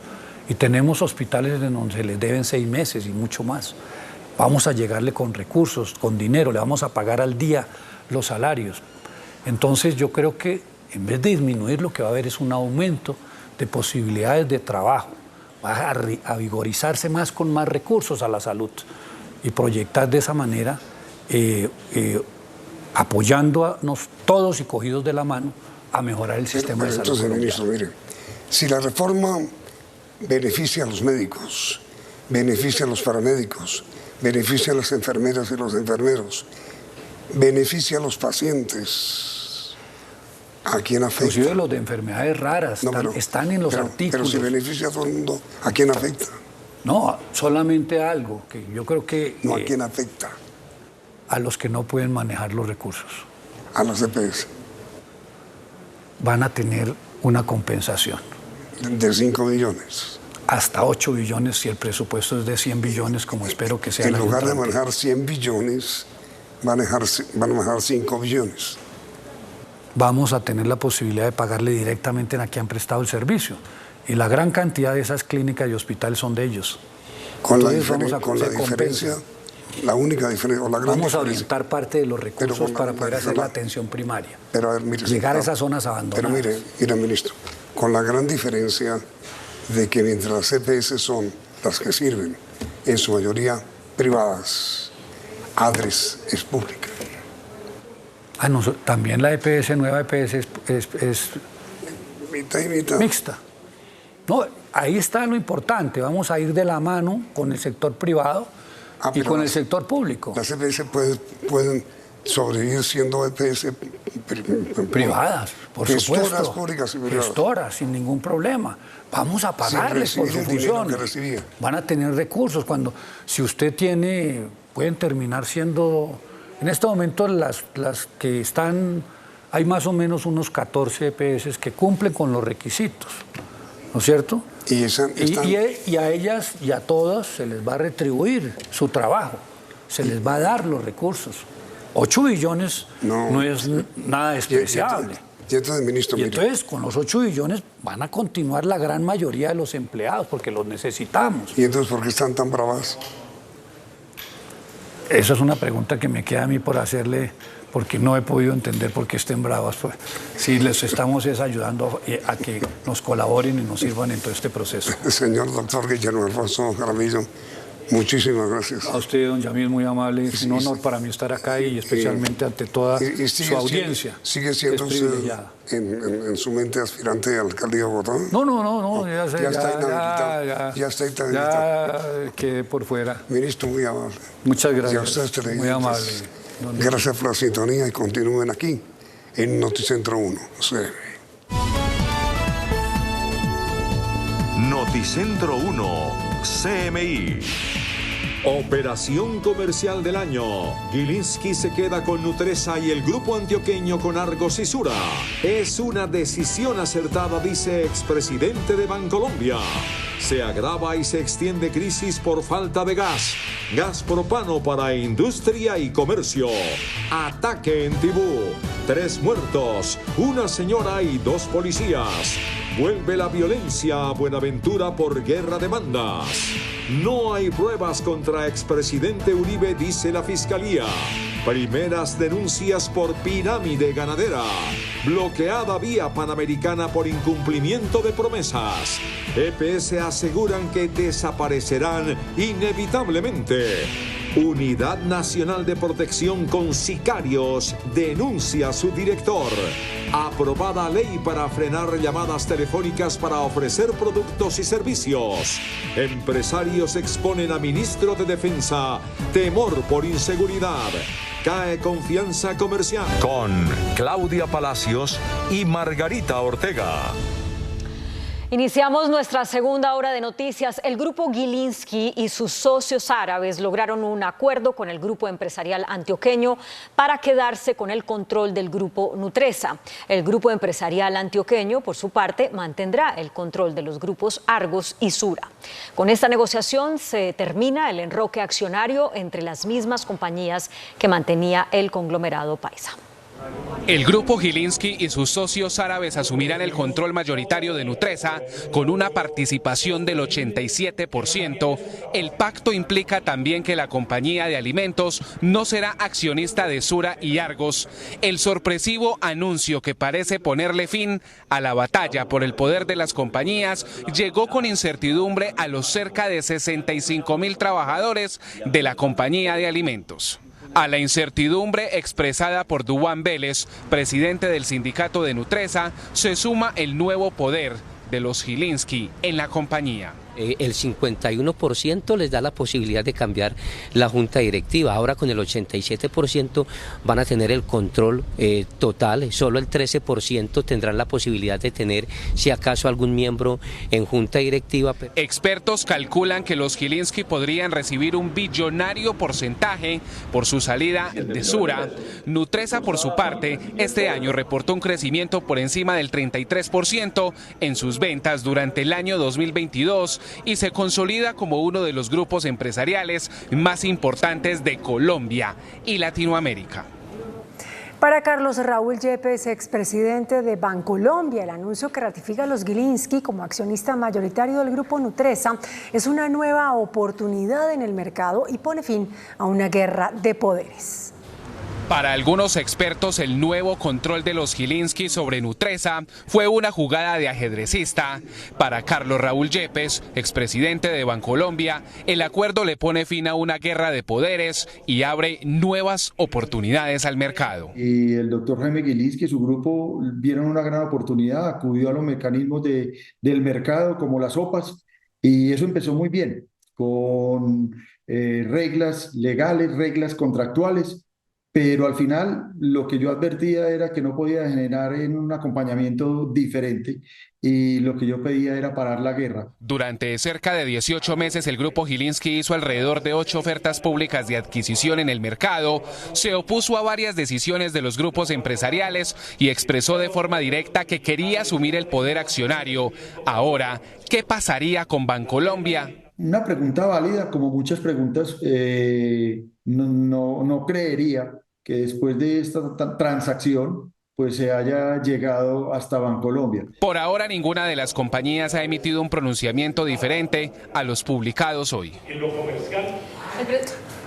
Y tenemos hospitales en donde se les deben 6 meses y mucho más. Vamos a llegarle con recursos, con dinero, le vamos a pagar al día los salarios. Entonces yo creo que en vez de disminuir, lo que va a haber es un aumento de posibilidades de trabajo. Va a vigorizarse más con más recursos a la salud y proyectar de esa manera, apoyándonos todos y cogidos de la mano a mejorar el sistema de salud. Entonces, ministro, mire, si la reforma beneficia a los médicos, beneficia a los paramédicos, beneficia a las enfermeras y los enfermeros, beneficia a los pacientes, ¿a quién afecta? Inclusive los de enfermedades raras están en los artículos. Pero si beneficia a todo el mundo, ¿a quién afecta? No, solamente algo que yo creo que... No, ¿a quién afecta? A los que no pueden manejar los recursos. A las EPS. Van a tener una compensación. De 5 billones. Hasta 8 billones si el presupuesto es de 100 billones, como espero que sea. En lugar de manejar 100 billones, van a manejar 5 billones. Vamos a tener la posibilidad de pagarle directamente a quien han prestado el servicio. Y la gran cantidad de esas clínicas y hospitales son de ellos. Con la diferencia, la única diferencia, o la gran vamos diferencia. A orientar parte de los recursos para poder hacer la atención primaria. Pero a ver, mire, llegar a esas zonas abandonadas. Pero mire, ministro, con la gran diferencia de que mientras las EPS son las que sirven, en su mayoría privadas, ADRES es pública. No, también la EPS, nueva EPS es mitad y mitad. Mixta. No, ahí está lo importante. Vamos a ir de la mano con el sector privado y con el sector público. Las EPS pueden sobrevivir siendo EPS privadas, por supuesto. Públicas y privadas. Gestoras, sin ningún problema. Vamos a pagarles por su función. Van a tener recursos. Si usted pueden terminar siendo, en este momento las que están, hay más o menos unos 14 EPS que cumplen con los requisitos, ¿no es cierto? Y a ellas y a todas se les va a retribuir su trabajo, se les va a dar los recursos. 8 billones no es nada despreciable. Y entonces, con los 8 billones van a continuar la gran mayoría de los empleados, porque los necesitamos. ¿Y entonces por qué están tan bravas? Esa es una pregunta que me queda a mí por hacerle, porque no he podido entender por qué estén bravas. Pues, sí, les estamos ayudando a que nos colaboren y nos sirvan en todo este proceso. Señor doctor Guillermo Alfonso Jaramillo, muchísimas gracias. A usted, don Yamil, muy amable. Es un honor para mí estar acá y especialmente ante toda su audiencia. ¿Sigue siendo usted en su mente aspirante a alcalde de Bogotá? No. Ya está inhabilitado. Ya quedé por fuera. Ministro, muy amable. Muchas gracias. Y a ustedes, muy amable. Gracias por la sintonía y continúen aquí en Noticentro 1. Noticentro 1, CMI. Operación comercial del año. Gilinski se queda con Nutresa y el grupo antioqueño con Argos y Sura. Es una decisión acertada, dice expresidente de Bancolombia. Se agrava y se extiende crisis por falta de gas. Gas propano para industria y comercio. Ataque en Tibú. 3 muertos, 1 señora y 2 policías. Vuelve la violencia a Buenaventura por guerra de bandas. No hay pruebas contra expresidente Uribe, dice la Fiscalía. Primeras denuncias por pirámide ganadera. Bloqueada vía Panamericana por incumplimiento de promesas. EPS aseguran que desaparecerán inevitablemente. Unidad Nacional de Protección con Sicarios denuncia a su director. Aprobada ley para frenar llamadas telefónicas para ofrecer productos y servicios. Empresarios exponen a ministro de Defensa temor por inseguridad. Cae confianza comercial. Con Claudia Palacios y Margarita Ortega. Iniciamos nuestra segunda hora de noticias. El grupo Gilinski y sus socios árabes lograron un acuerdo con el grupo empresarial antioqueño para quedarse con el control del grupo Nutresa. El grupo empresarial antioqueño, por su parte, mantendrá el control de los grupos Argos y Sura. Con esta negociación se termina el enroque accionario entre las mismas compañías que mantenía el conglomerado paisa. El grupo Gilinski y sus socios árabes asumirán el control mayoritario de Nutresa con una participación del 87%. El pacto implica también que la compañía de alimentos no será accionista de Sura y Argos. El sorpresivo anuncio que parece ponerle fin a la batalla por el poder de las compañías llegó con incertidumbre a los cerca de 65.000 trabajadores de la compañía de alimentos. A la incertidumbre expresada por Duván Vélez, presidente del sindicato de Nutresa, se suma el nuevo poder de los Gilinski en la compañía. El 51% les da la posibilidad de cambiar la junta directiva. Ahora con el 87% van a tener el control total. Solo el 13% tendrán la posibilidad de tener, si acaso, algún miembro en junta directiva. Expertos calculan que los Gilinski podrían recibir un billonario porcentaje por su salida de Sura. Nutresa, por su parte, este año reportó un crecimiento por encima del 33% en sus ventas durante el año 2022 y se consolida como uno de los grupos empresariales más importantes de Colombia y Latinoamérica. Para Carlos Raúl Yepes, expresidente de Bancolombia, el anuncio que ratifica a los Gilinski como accionista mayoritario del grupo Nutresa es una nueva oportunidad en el mercado y pone fin a una guerra de poderes. Para algunos expertos, el nuevo control de los Gilinski sobre Nutresa fue una jugada de ajedrecista. Para Carlos Raúl Yepes, expresidente de Bancolombia, el acuerdo le pone fin a una guerra de poderes y abre nuevas oportunidades al mercado. Y el doctor Jaime Gilinski y su grupo vieron una gran oportunidad, acudió a los mecanismos del mercado como las OPAs y eso empezó muy bien. con reglas legales, reglas contractuales, pero al final lo que yo advertía era que no podía generar un acompañamiento diferente y lo que yo pedía era parar la guerra. Durante cerca de 18 meses el grupo Gilinski hizo alrededor de 8 ofertas públicas de adquisición en el mercado, se opuso a varias decisiones de los grupos empresariales y expresó de forma directa que quería asumir el poder accionario. Ahora, ¿qué pasaría con Bancolombia? Una pregunta válida, como muchas preguntas, no creería que después de esta transacción pues se haya llegado hasta Bancolombia. Por ahora ninguna de las compañías ha emitido un pronunciamiento diferente a los publicados hoy.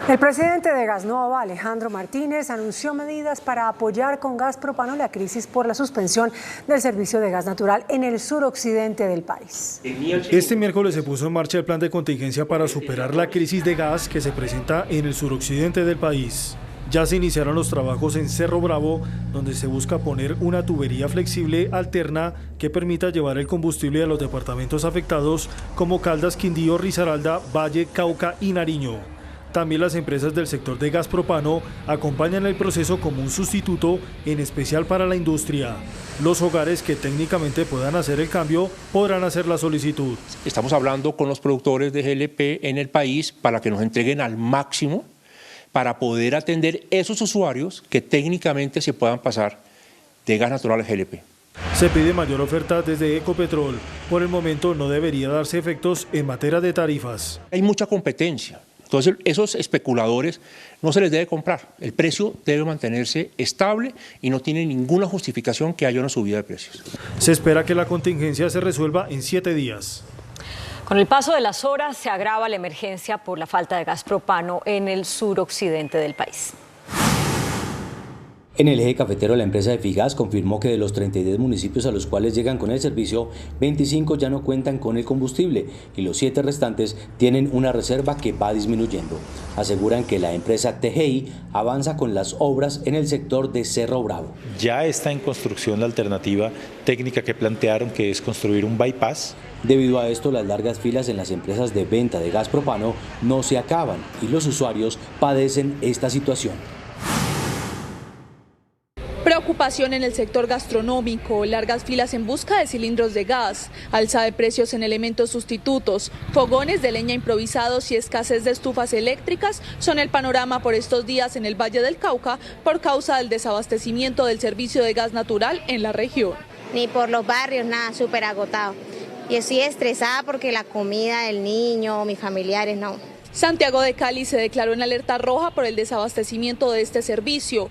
El presidente de Gasnova, Alejandro Martínez, anunció medidas para apoyar con gas propano la crisis por la suspensión del servicio de gas natural en el suroccidente del país. Este miércoles se puso en marcha el plan de contingencia para superar la crisis de gas que se presenta en el suroccidente del país. Ya se iniciaron los trabajos en Cerro Bravo, donde se busca poner una tubería flexible alterna que permita llevar el combustible a los departamentos afectados como Caldas, Quindío, Risaralda, Valle, Cauca y Nariño. También las empresas del sector de gas propano acompañan el proceso como un sustituto, en especial para la industria. Los hogares que técnicamente puedan hacer el cambio podrán hacer la solicitud. Estamos hablando con los productores de GLP en el país para que nos entreguen al máximo para poder atender esos usuarios que técnicamente se puedan pasar de gas natural a GLP. Se pide mayor oferta desde Ecopetrol. Por el momento no debería darse efectos en materia de tarifas. Hay mucha competencia, entonces esos especuladores no se les debe comprar. El precio debe mantenerse estable y no tiene ninguna justificación que haya una subida de precios. Se espera que la contingencia se resuelva en 7 días. Con el paso de las horas se agrava la emergencia por la falta de gas propano en el suroccidente del país. En el eje cafetero, la empresa Efigas confirmó que de los 33 municipios a los cuales llegan con el servicio, 25 ya no cuentan con el combustible y los 7 restantes tienen una reserva que va disminuyendo. Aseguran que la empresa TGI avanza con las obras en el sector de Cerro Bravo. Ya está en construcción la alternativa técnica que plantearon, que es construir un bypass. Debido a esto, las largas filas en las empresas de venta de gas propano no se acaban y los usuarios padecen esta situación. Preocupación en el sector gastronómico, largas filas en busca de cilindros de gas, alza de precios en elementos sustitutos, fogones de leña improvisados y escasez de estufas eléctricas son el panorama por estos días en el Valle del Cauca por causa del desabastecimiento del servicio de gas natural en la región. Ni por los barrios, nada, súper agotado. Y estoy estresada porque la comida del niño, mis familiares, no. Santiago de Cali se declaró en alerta roja por el desabastecimiento de este servicio.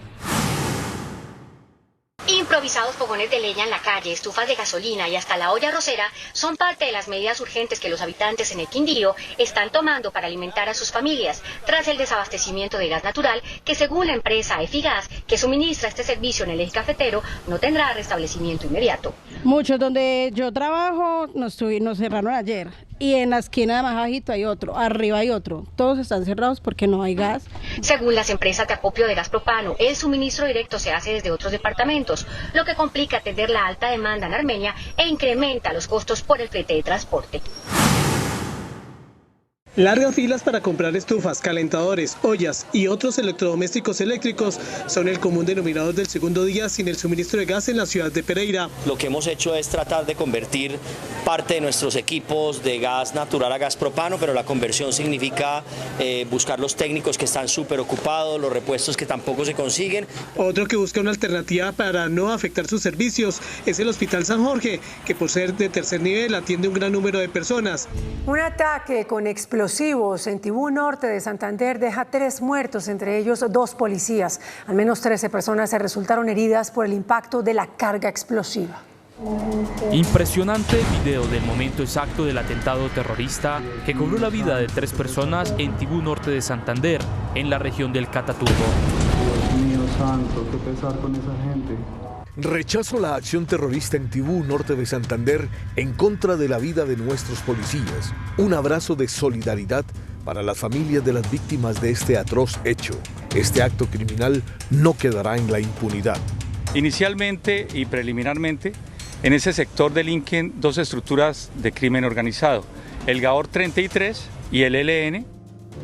Improvisados fogones de leña en la calle, estufas de gasolina y hasta la olla arrocera son parte de las medidas urgentes que los habitantes en el Quindío están tomando para alimentar a sus familias tras el desabastecimiento de gas natural que, según la empresa Efigas, que suministra este servicio en el eje cafetero, no tendrá restablecimiento inmediato. Muchos donde yo trabajo nos cerraron ayer. Y en la esquina de más bajito hay otro, arriba hay otro. Todos están cerrados porque no hay gas. Según las empresas de acopio de gas propano, el suministro directo se hace desde otros departamentos, lo que complica atender la alta demanda en Armenia e incrementa los costos por el flete de transporte. Largas filas para comprar estufas, calentadores, ollas y otros electrodomésticos eléctricos son el común denominador del segundo día sin el suministro de gas en la ciudad de Pereira. Lo que hemos hecho es tratar de convertir parte de nuestros equipos de gas natural a gas propano, pero la conversión significa buscar los técnicos que están súper ocupados, los repuestos que tampoco se consiguen. Otro que busca una alternativa para no afectar sus servicios es el Hospital San Jorge, que por ser de tercer nivel atiende un gran número de personas. Un ataque con explosivos en Tibú Norte de Santander deja 3 muertos, entre ellos 2 policías. Al menos 13 personas se resultaron heridas por el impacto de la carga explosiva. Impresionante video del momento exacto del atentado terrorista que cobró la vida de 3 personas en Tibú Norte de Santander, en la región del Catatumbo. Dios mío santo, qué pesar con esa gente. Rechazo la acción terrorista en Tibú Norte de Santander en contra de la vida de nuestros policías. Un abrazo de solidaridad para las familias de las víctimas de este atroz hecho. Este acto criminal no quedará en la impunidad. Inicialmente y preliminarmente, en ese sector delinquen 2 estructuras de crimen organizado, el GAOR 33 y el ELN.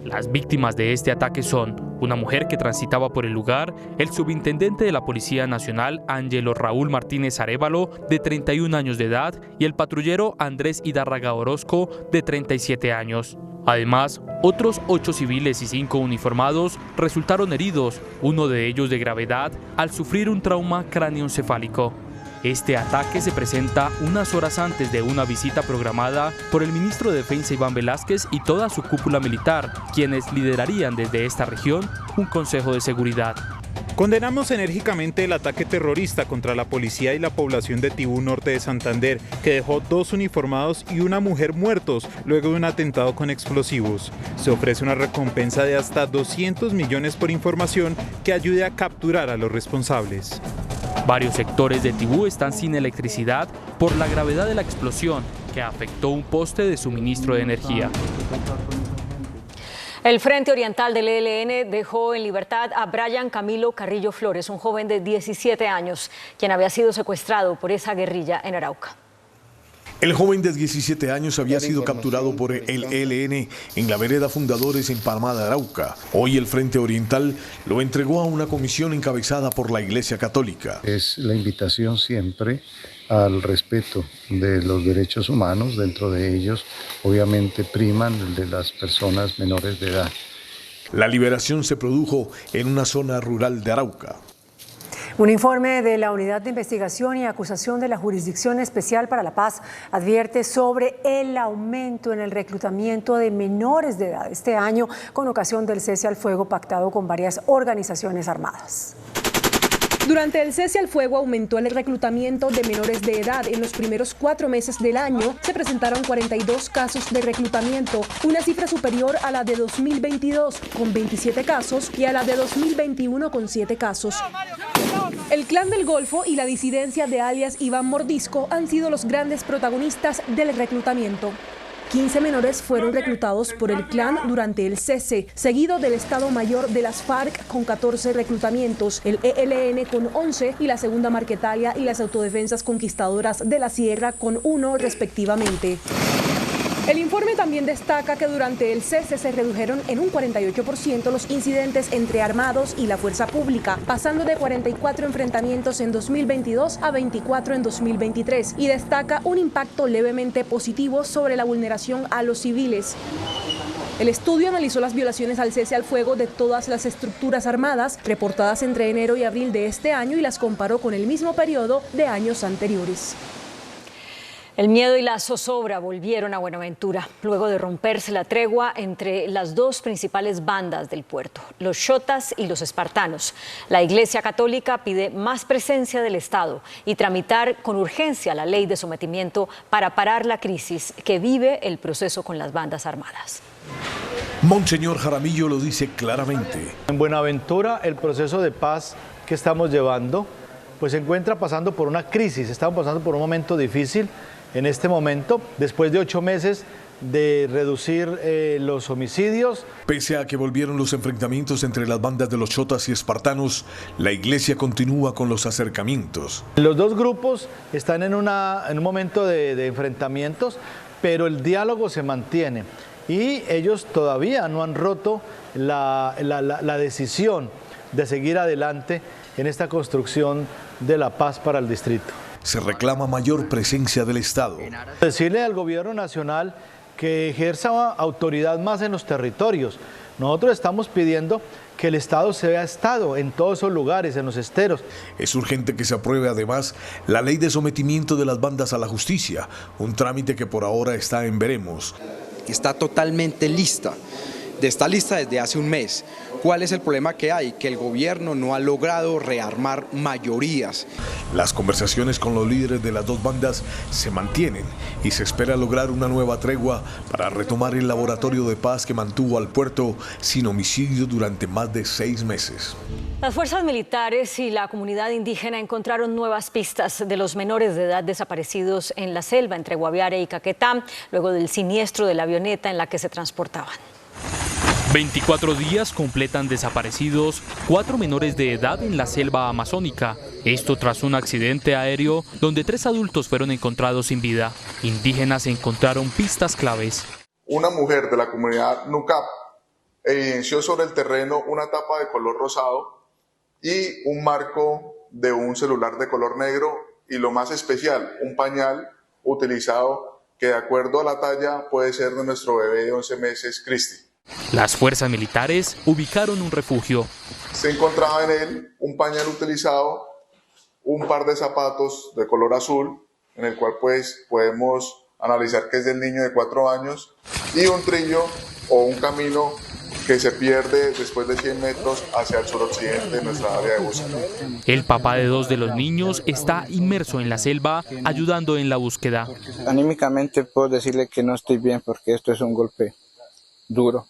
Las víctimas de este ataque son una mujer que transitaba por el lugar, el subintendente de la Policía Nacional, Ángelo Raúl Martínez Arévalo, de 31 años de edad, y el patrullero Andrés Hidárraga Orozco, de 37 años. Además, otros 8 civiles y 5 uniformados resultaron heridos, uno de ellos de gravedad, al sufrir un trauma cráneoencefálico. Este ataque se presenta unas horas antes de una visita programada por el ministro de Defensa Iván Velásquez y toda su cúpula militar, quienes liderarían desde esta región un consejo de seguridad. Condenamos enérgicamente el ataque terrorista contra la policía y la población de Tibú, norte de Santander, que dejó 2 uniformados y una mujer muertos luego de un atentado con explosivos. Se ofrece una recompensa de hasta 200 millones por información que ayude a capturar a los responsables. Varios sectores de Tibú están sin electricidad por la gravedad de la explosión que afectó un poste de suministro de energía. El Frente Oriental del ELN dejó en libertad a Brian Camilo Carrillo Flores, un joven de 17 años, quien había sido secuestrado por esa guerrilla en Arauca. El joven de 17 años había sido capturado por el ELN en la vereda Fundadores en Palma de Arauca. Hoy el Frente Oriental lo entregó a una comisión encabezada por la Iglesia Católica. Es la invitación siempre al respeto de los derechos humanos. Dentro de ellos, obviamente, priman el de las personas menores de edad. La liberación se produjo en una zona rural de Arauca. Un informe de la Unidad de Investigación y Acusación de la Jurisdicción Especial para la Paz advierte sobre el aumento en el reclutamiento de menores de edad este año con ocasión del cese al fuego pactado con varias organizaciones armadas. Durante el cese al fuego aumentó el reclutamiento de menores de edad. En los primeros 4 meses del año se presentaron 42 casos de reclutamiento, una cifra superior a la de 2022 con 27 casos y a la de 2021 con 7 casos. El Clan del Golfo y la disidencia de alias Iván Mordisco han sido los grandes protagonistas del reclutamiento. 15 menores fueron reclutados por el clan durante el cese, seguido del Estado Mayor de las FARC con 14 reclutamientos, el ELN con 11 y la Segunda Marquetalia y las Autodefensas Conquistadoras de la Sierra con 1 respectivamente. El informe también destaca que durante el cese se redujeron en un 48% los incidentes entre armados y la fuerza pública, pasando de 44 enfrentamientos en 2022 a 24 en 2023, y destaca un impacto levemente positivo sobre la vulneración a los civiles. El estudio analizó las violaciones al cese al fuego de todas las estructuras armadas reportadas entre enero y abril de este año y las comparó con el mismo periodo de años anteriores. El miedo y la zozobra volvieron a Buenaventura, luego de romperse la tregua entre las 2 principales bandas del puerto, los xotas y los espartanos. La Iglesia Católica pide más presencia del Estado y tramitar con urgencia la ley de sometimiento para parar la crisis que vive el proceso con las bandas armadas. Monseñor Jaramillo lo dice claramente. En Buenaventura, el proceso de paz que estamos llevando, pues se encuentra pasando por una crisis, estamos pasando por un momento difícil. En este momento, después de 8 meses de reducir los homicidios. Pese a que volvieron los enfrentamientos entre las bandas de los xotas y espartanos, la iglesia continúa con los acercamientos. Los 2 grupos están en un momento de enfrentamientos, pero el diálogo se mantiene y ellos todavía no han roto la decisión de seguir adelante en esta construcción de la paz para el distrito. Se reclama mayor presencia del Estado. Decirle al gobierno nacional que ejerza autoridad más en los territorios. Nosotros estamos pidiendo que el Estado sea Estado en todos esos lugares, en los esteros. Es urgente que se apruebe además la ley de sometimiento de las bandas a la justicia, un trámite que por ahora está en veremos. Está totalmente lista. Está lista desde hace un mes. ¿Cuál es el problema que hay? Que el gobierno no ha logrado rearmar mayorías. Las conversaciones con los líderes de las 2 bandas se mantienen y se espera lograr una nueva tregua para retomar el laboratorio de paz que mantuvo al puerto sin homicidios durante más de 6 meses. Las fuerzas militares y la comunidad indígena encontraron nuevas pistas de los menores de edad desaparecidos en la selva entre Guaviare y Caquetá, luego del siniestro de la avioneta en la que se transportaban. 24 días completan desaparecidos 4 menores de edad en la selva amazónica. Esto tras un accidente aéreo donde 3 adultos fueron encontrados sin vida. Indígenas encontraron pistas claves. una mujer de la comunidad Nucap evidenció sobre el terreno una tapa de color rosado y un marco de un celular de color negro y, lo más especial, un pañal utilizado que, de acuerdo a la talla, puede ser de nuestro bebé de 11 meses, Cristi. Las fuerzas militares ubicaron un refugio. Se encontraba en él un pañal utilizado, un par de zapatos de color azul, en el cual pues podemos analizar que es del niño de 4 años, y un trillo o un camino que se pierde después de 100 metros hacia el suroccidente de nuestra área de búsqueda. El papá de 2 de los niños está inmerso en la selva, ayudando en la búsqueda. Anímicamente puedo decirle que no estoy bien porque esto es un golpe duro,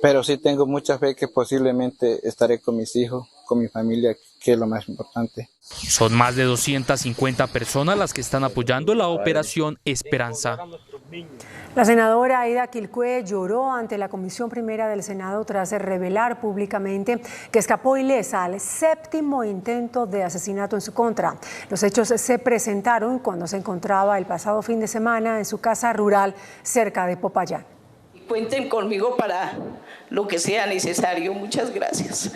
pero sí tengo mucha fe que posiblemente estaré con mis hijos, con mi familia, que es lo más importante. Son más de 250 personas las que están apoyando la operación Esperanza. La senadora Aida Quilcue lloró ante la Comisión Primera del Senado tras revelar públicamente que escapó ilesa al 7º intento de asesinato en su contra. Los hechos se presentaron cuando se encontraba el pasado fin de semana en su casa rural cerca de Popayán. Cuenten conmigo para lo que sea necesario. Muchas gracias.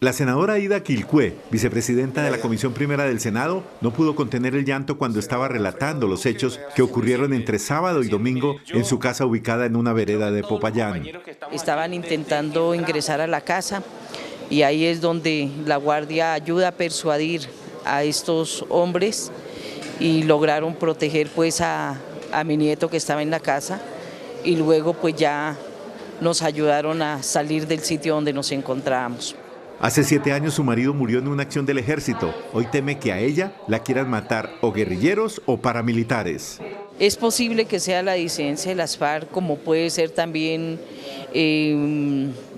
La senadora Aida Quilcue, vicepresidenta de la Comisión Primera del Senado, no pudo contener el llanto cuando estaba relatando los hechos que ocurrieron entre sábado y domingo en su casa ubicada en una vereda de Popayán. Estaban intentando ingresar a la casa y ahí es donde la guardia ayuda a persuadir a estos hombres y lograron proteger pues a mi nieto que estaba en la casa, y luego pues ya nos ayudaron a salir del sitio donde nos encontrábamos. Hace 7 años su marido murió en una acción del ejército. Hoy teme que a ella la quieran matar o guerrilleros o paramilitares. Es posible que sea la disidencia de las FARC, como puede ser también,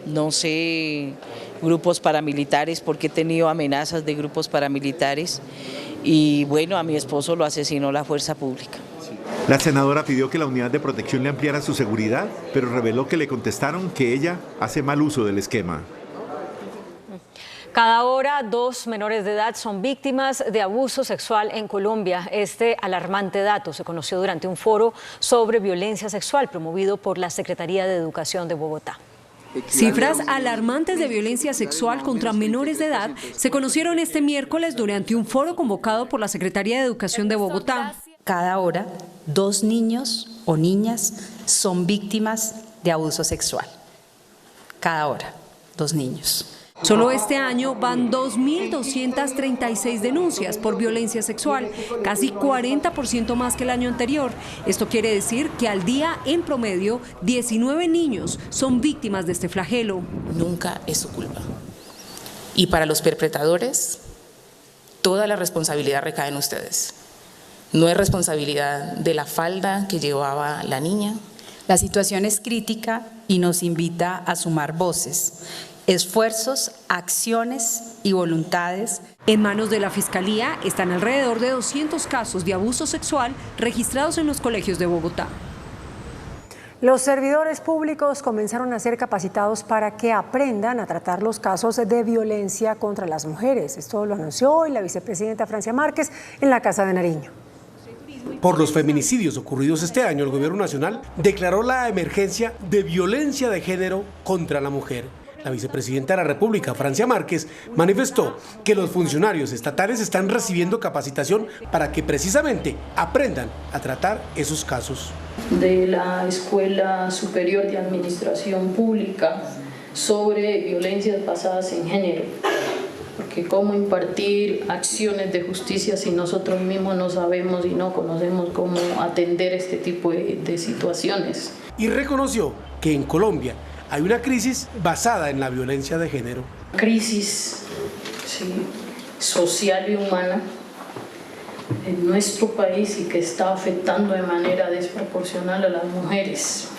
no sé, grupos paramilitares, porque he tenido amenazas de grupos paramilitares. Y bueno, a mi esposo lo asesinó la fuerza pública. La senadora pidió que la unidad de protección le ampliara su seguridad, pero reveló que le contestaron que ella hace mal uso del esquema. Cada hora 2 menores de edad son víctimas de abuso sexual en Colombia. Este alarmante dato se conoció durante un foro sobre violencia sexual promovido por la Secretaría de Educación de Bogotá. Cifras alarmantes de violencia sexual contra menores de edad se conocieron este miércoles durante un foro convocado por la Secretaría de Educación de Bogotá. Cada hora 2 niños o niñas son víctimas de abuso sexual. Cada hora 2 niños. Solo este año van 2.236 denuncias por violencia sexual, casi 40% más que el año anterior. Esto quiere decir que al día, en promedio, 19 niños son víctimas de este flagelo. Nunca es su culpa. Y para los perpetradores, toda la responsabilidad recae en ustedes. No es responsabilidad de la falda que llevaba la niña. La situación es crítica y nos invita a sumar voces, esfuerzos, acciones y voluntades. En manos de la Fiscalía están alrededor de 200 casos de abuso sexual registrados en los colegios de Bogotá. Los servidores públicos comenzaron a ser capacitados para que aprendan a tratar los casos de violencia contra las mujeres. Esto lo anunció hoy la vicepresidenta Francia Márquez en la Casa de Nariño. Por los feminicidios ocurridos este año, el Gobierno Nacional declaró la emergencia de violencia de género contra la mujer. La vicepresidenta de la República, Francia Márquez, manifestó que los funcionarios estatales están recibiendo capacitación para que precisamente aprendan a tratar esos casos. De la Escuela Superior de Administración Pública sobre violencias basadas en género, porque cómo impartir acciones de justicia si nosotros mismos no sabemos y no conocemos cómo atender este tipo de situaciones. Y reconoció que en Colombia hay una crisis basada en la violencia de género. Crisis social y humana en nuestro país y que está afectando de manera desproporcional a las mujeres.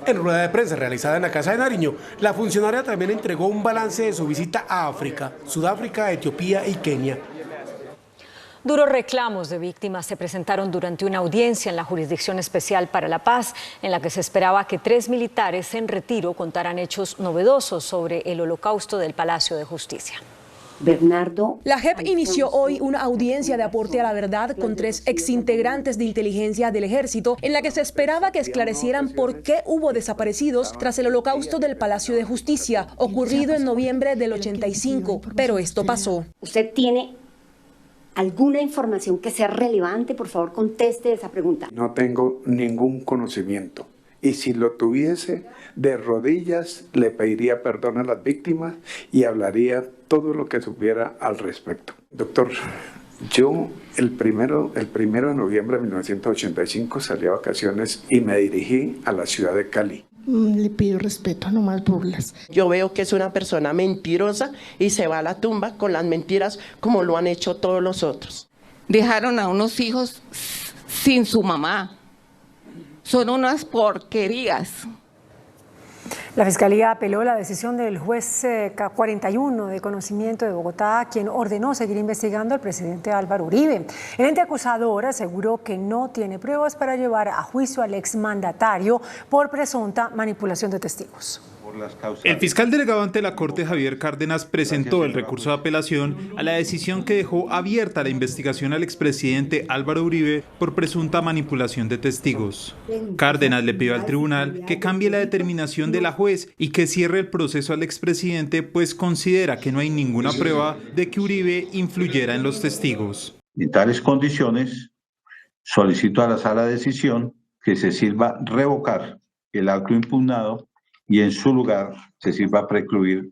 En rueda de prensa realizada en la Casa de Nariño, la funcionaria también entregó un balance de su visita a África, Sudáfrica, Etiopía y Kenia. Duros reclamos de víctimas se presentaron durante una audiencia en la Jurisdicción Especial para la Paz, en la que se esperaba que 3 militares en retiro contaran hechos novedosos sobre el holocausto del Palacio de Justicia. Bernardo. La JEP inició hoy una audiencia de aporte a la verdad con 3 exintegrantes de inteligencia del ejército, en la que se esperaba que esclarecieran por qué hubo desaparecidos tras el holocausto del Palacio de Justicia, ocurrido en noviembre del 85, pero esto pasó. ¿Usted tiene alguna información que sea relevante? Por favor, conteste esa pregunta. No tengo ningún conocimiento. Y si lo tuviese, de rodillas le pediría perdón a las víctimas y hablaría todo lo que supiera al respecto. Doctor, yo el primero de noviembre de 1985 salí a vacaciones y me dirigí a la ciudad de Cali. Le pido respeto, no más burlas. Yo veo que es una persona mentirosa y se va a la tumba con las mentiras como lo han hecho todos los otros. Dejaron a unos hijos sin su mamá. Son unas porquerías. La Fiscalía apeló la decisión del juez 41 de conocimiento de Bogotá, quien ordenó seguir investigando al presidente Álvaro Uribe. El ente acusador aseguró que no tiene pruebas para llevar a juicio al exmandatario por presunta manipulación de testigos. El fiscal delegado ante la Corte, Javier Cárdenas, presentó el recurso de apelación a la decisión que dejó abierta la investigación al expresidente Álvaro Uribe por presunta manipulación de testigos. Cárdenas le pidió al tribunal que cambie la determinación de la juez y que cierre el proceso al expresidente, pues considera que no hay ninguna prueba de que Uribe influyera en los testigos. En tales condiciones, solicito a la sala de decisión que se sirva revocar el acto impugnado y en su lugar se sirva a precluir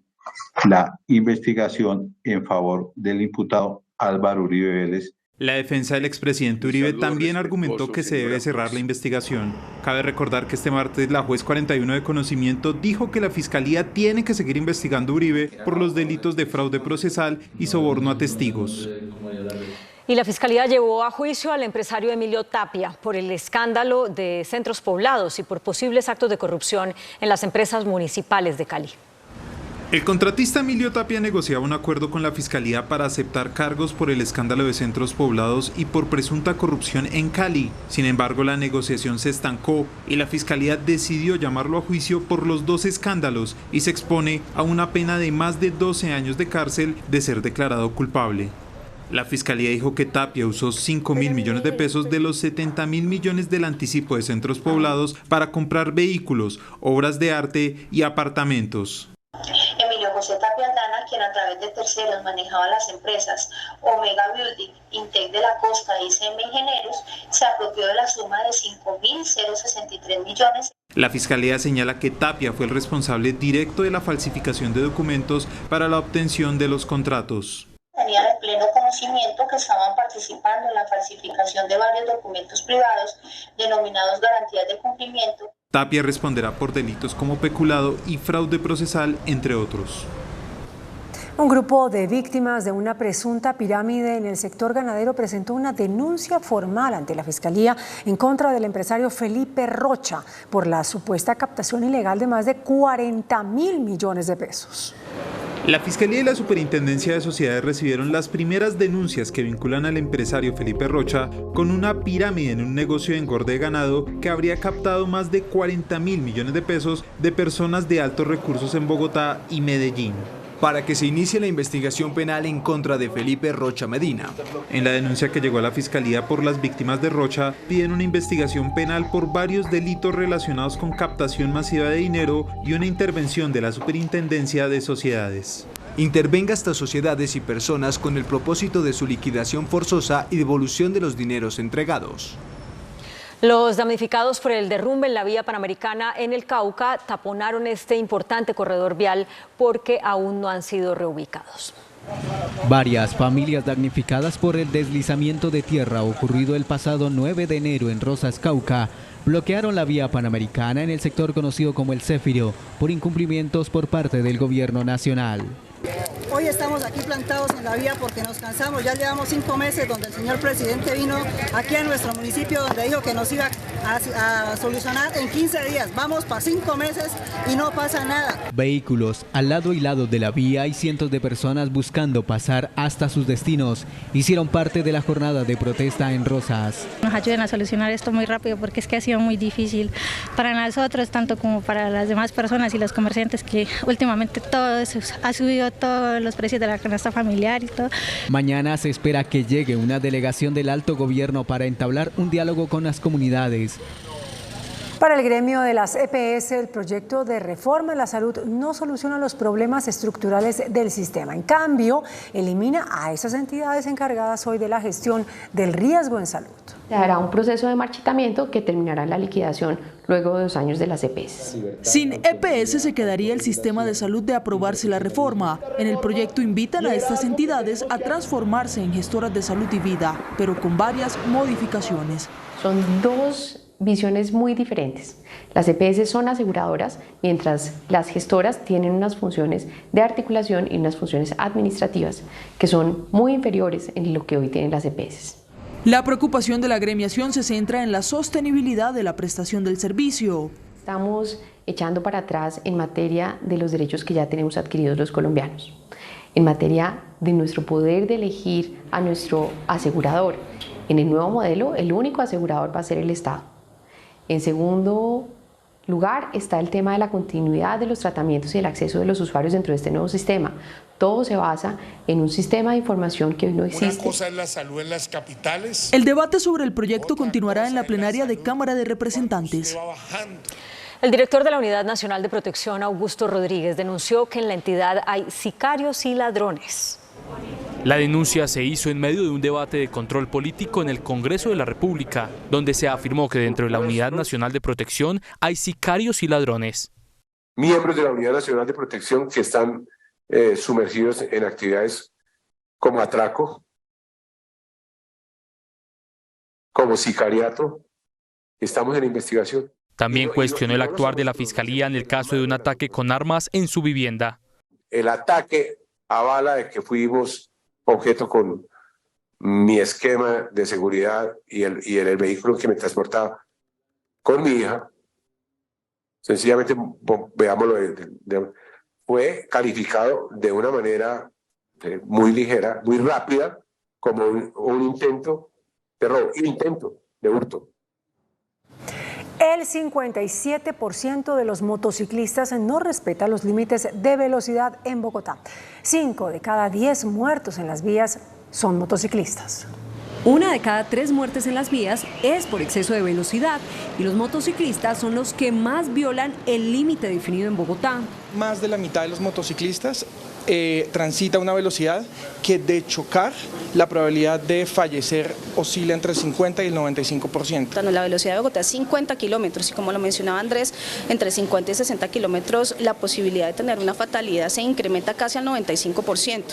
la investigación en favor del imputado Álvaro Uribe Vélez. La defensa del expresidente Uribe también argumentó que se debe cerrar la investigación. Cabe recordar que este martes la juez 41 de conocimiento dijo que la Fiscalía tiene que seguir investigando a Uribe por los delitos de fraude procesal y soborno a testigos. Y la Fiscalía llevó a juicio al empresario Emilio Tapia por el escándalo de centros poblados y por posibles actos de corrupción en las empresas municipales de Cali. El contratista Emilio Tapia negociaba un acuerdo con la Fiscalía para aceptar cargos por el escándalo de centros poblados y por presunta corrupción en Cali. Sin embargo, la negociación se estancó y la Fiscalía decidió llamarlo a juicio por los 2 escándalos y se expone a una pena de más de 12 años de cárcel de ser declarado culpable. La Fiscalía dijo que Tapia usó 5.000 millones de pesos de los 70.000 millones del anticipo de centros poblados para comprar vehículos, obras de arte y apartamentos. Emilio José Tapia Aldana, quien a través de terceros manejaba las empresas Omega Building, Intec de la Costa y CM Ingenieros, se apropió de la suma de 5.063 millones. La Fiscalía señala que Tapia fue el responsable directo de la falsificación de documentos para la obtención de los contratos. Tenían el pleno conocimiento que estaban participando en la falsificación de varios documentos privados denominados garantías de cumplimiento. Tapia responderá por delitos como peculado y fraude procesal, entre otros. Un grupo de víctimas de una presunta pirámide en el sector ganadero presentó una denuncia formal ante la Fiscalía en contra del empresario Felipe Rocha por la supuesta captación ilegal de más de 40.000 millones de pesos. La Fiscalía y la Superintendencia de Sociedades recibieron las primeras denuncias que vinculan al empresario Felipe Rocha con una pirámide en un negocio de engorde de ganado que habría captado más de 40.000 millones de pesos de personas de altos recursos en Bogotá y Medellín. Para que se inicie la investigación penal en contra de Felipe Rocha Medina. En la denuncia que llegó a la Fiscalía por las víctimas de Rocha, piden una investigación penal por varios delitos relacionados con captación masiva de dinero y una intervención de la Superintendencia de Sociedades. Intervenga estas sociedades y personas con el propósito de su liquidación forzosa y devolución de los dineros entregados. Los damnificados por el derrumbe en la vía Panamericana en el Cauca taponaron este importante corredor vial porque aún no han sido reubicados. Varias familias damnificadas por el deslizamiento de tierra ocurrido el pasado 9 de enero en Rosas, Cauca, bloquearon la vía Panamericana en el sector conocido como El Céfiro por incumplimientos por parte del gobierno nacional. Hoy estamos aquí plantados en la vía porque nos cansamos, ya llevamos 5 meses donde el señor presidente vino aquí a nuestro municipio donde dijo que nos iba a solucionar en 15 días. Vamos para 5 meses y no pasa nada. Vehículos al lado y lado de la vía y cientos de personas buscando pasar hasta sus destinos hicieron parte de la jornada de protesta en Rosas. Nos ayuden a solucionar esto muy rápido porque es que ha sido muy difícil para nosotros, tanto como para las demás personas y los comerciantes, que últimamente todo eso ha subido, todos los precios de la canasta familiar y todo. Mañana se espera que llegue una delegación del alto gobierno para entablar un diálogo con las comunidades. Para el gremio de las EPS, el proyecto de reforma en la salud no soluciona los problemas estructurales del sistema. En cambio, elimina a esas entidades encargadas hoy de la gestión del riesgo en salud. Se hará un proceso de marchitamiento que terminará en la liquidación luego de 2 años de las EPS. Sin EPS se quedaría el sistema de salud de aprobarse la reforma. En el proyecto invitan a estas entidades a transformarse en gestoras de salud y vida, pero con varias modificaciones. Son 2 visiones muy diferentes. Las EPS son aseguradoras, mientras las gestoras tienen unas funciones de articulación y unas funciones administrativas que son muy inferiores en lo que hoy tienen las EPS. La preocupación de la agremiación se centra en la sostenibilidad de la prestación del servicio. Estamos echando para atrás en materia de los derechos que ya tenemos adquiridos los colombianos, en materia de nuestro poder de elegir a nuestro asegurador. En el nuevo modelo, el único asegurador va a ser el Estado. En segundo lugar está el tema de la continuidad de los tratamientos y el acceso de los usuarios dentro de este nuevo sistema. Todo se basa en un sistema de información que hoy no existe. Una cosa es la salud en las capitales. El debate sobre el proyecto continuará en la plenaria de Cámara de Representantes. El director de la Unidad Nacional de Protección, Augusto Rodríguez, denunció que en la entidad hay sicarios y ladrones. La denuncia se hizo en medio de un debate de control político en el Congreso de la República, donde se afirmó que dentro de la Unidad Nacional de Protección hay sicarios y ladrones. Miembros de la Unidad Nacional de Protección que están sumergidos en actividades como atraco, como sicariato. Estamos en investigación. También cuestionó el actuar de la Fiscalía en el caso de un ataque con armas en su vivienda. El ataque avala de que fuimos objeto con mi esquema de seguridad y el vehículo que me transportaba con mi hija. Sencillamente, veámoslo, fue calificado de una manera muy ligera, muy rápida, como un intento de robo, intento de hurto. El 57% de los motociclistas no respeta los límites de velocidad en Bogotá. 5 de cada 10 muertos en las vías son motociclistas. 1 de cada 3 muertes en las vías es por exceso de velocidad y los motociclistas son los que más violan el límite definido en Bogotá. Más de la mitad de los motociclistas transita a una velocidad que de chocar la probabilidad de fallecer oscila entre el 50 y el 95%. La velocidad de Bogotá es 50 kilómetros y como lo mencionaba Andrés, entre 50 y 60 kilómetros la posibilidad de tener una fatalidad se incrementa casi al 95%.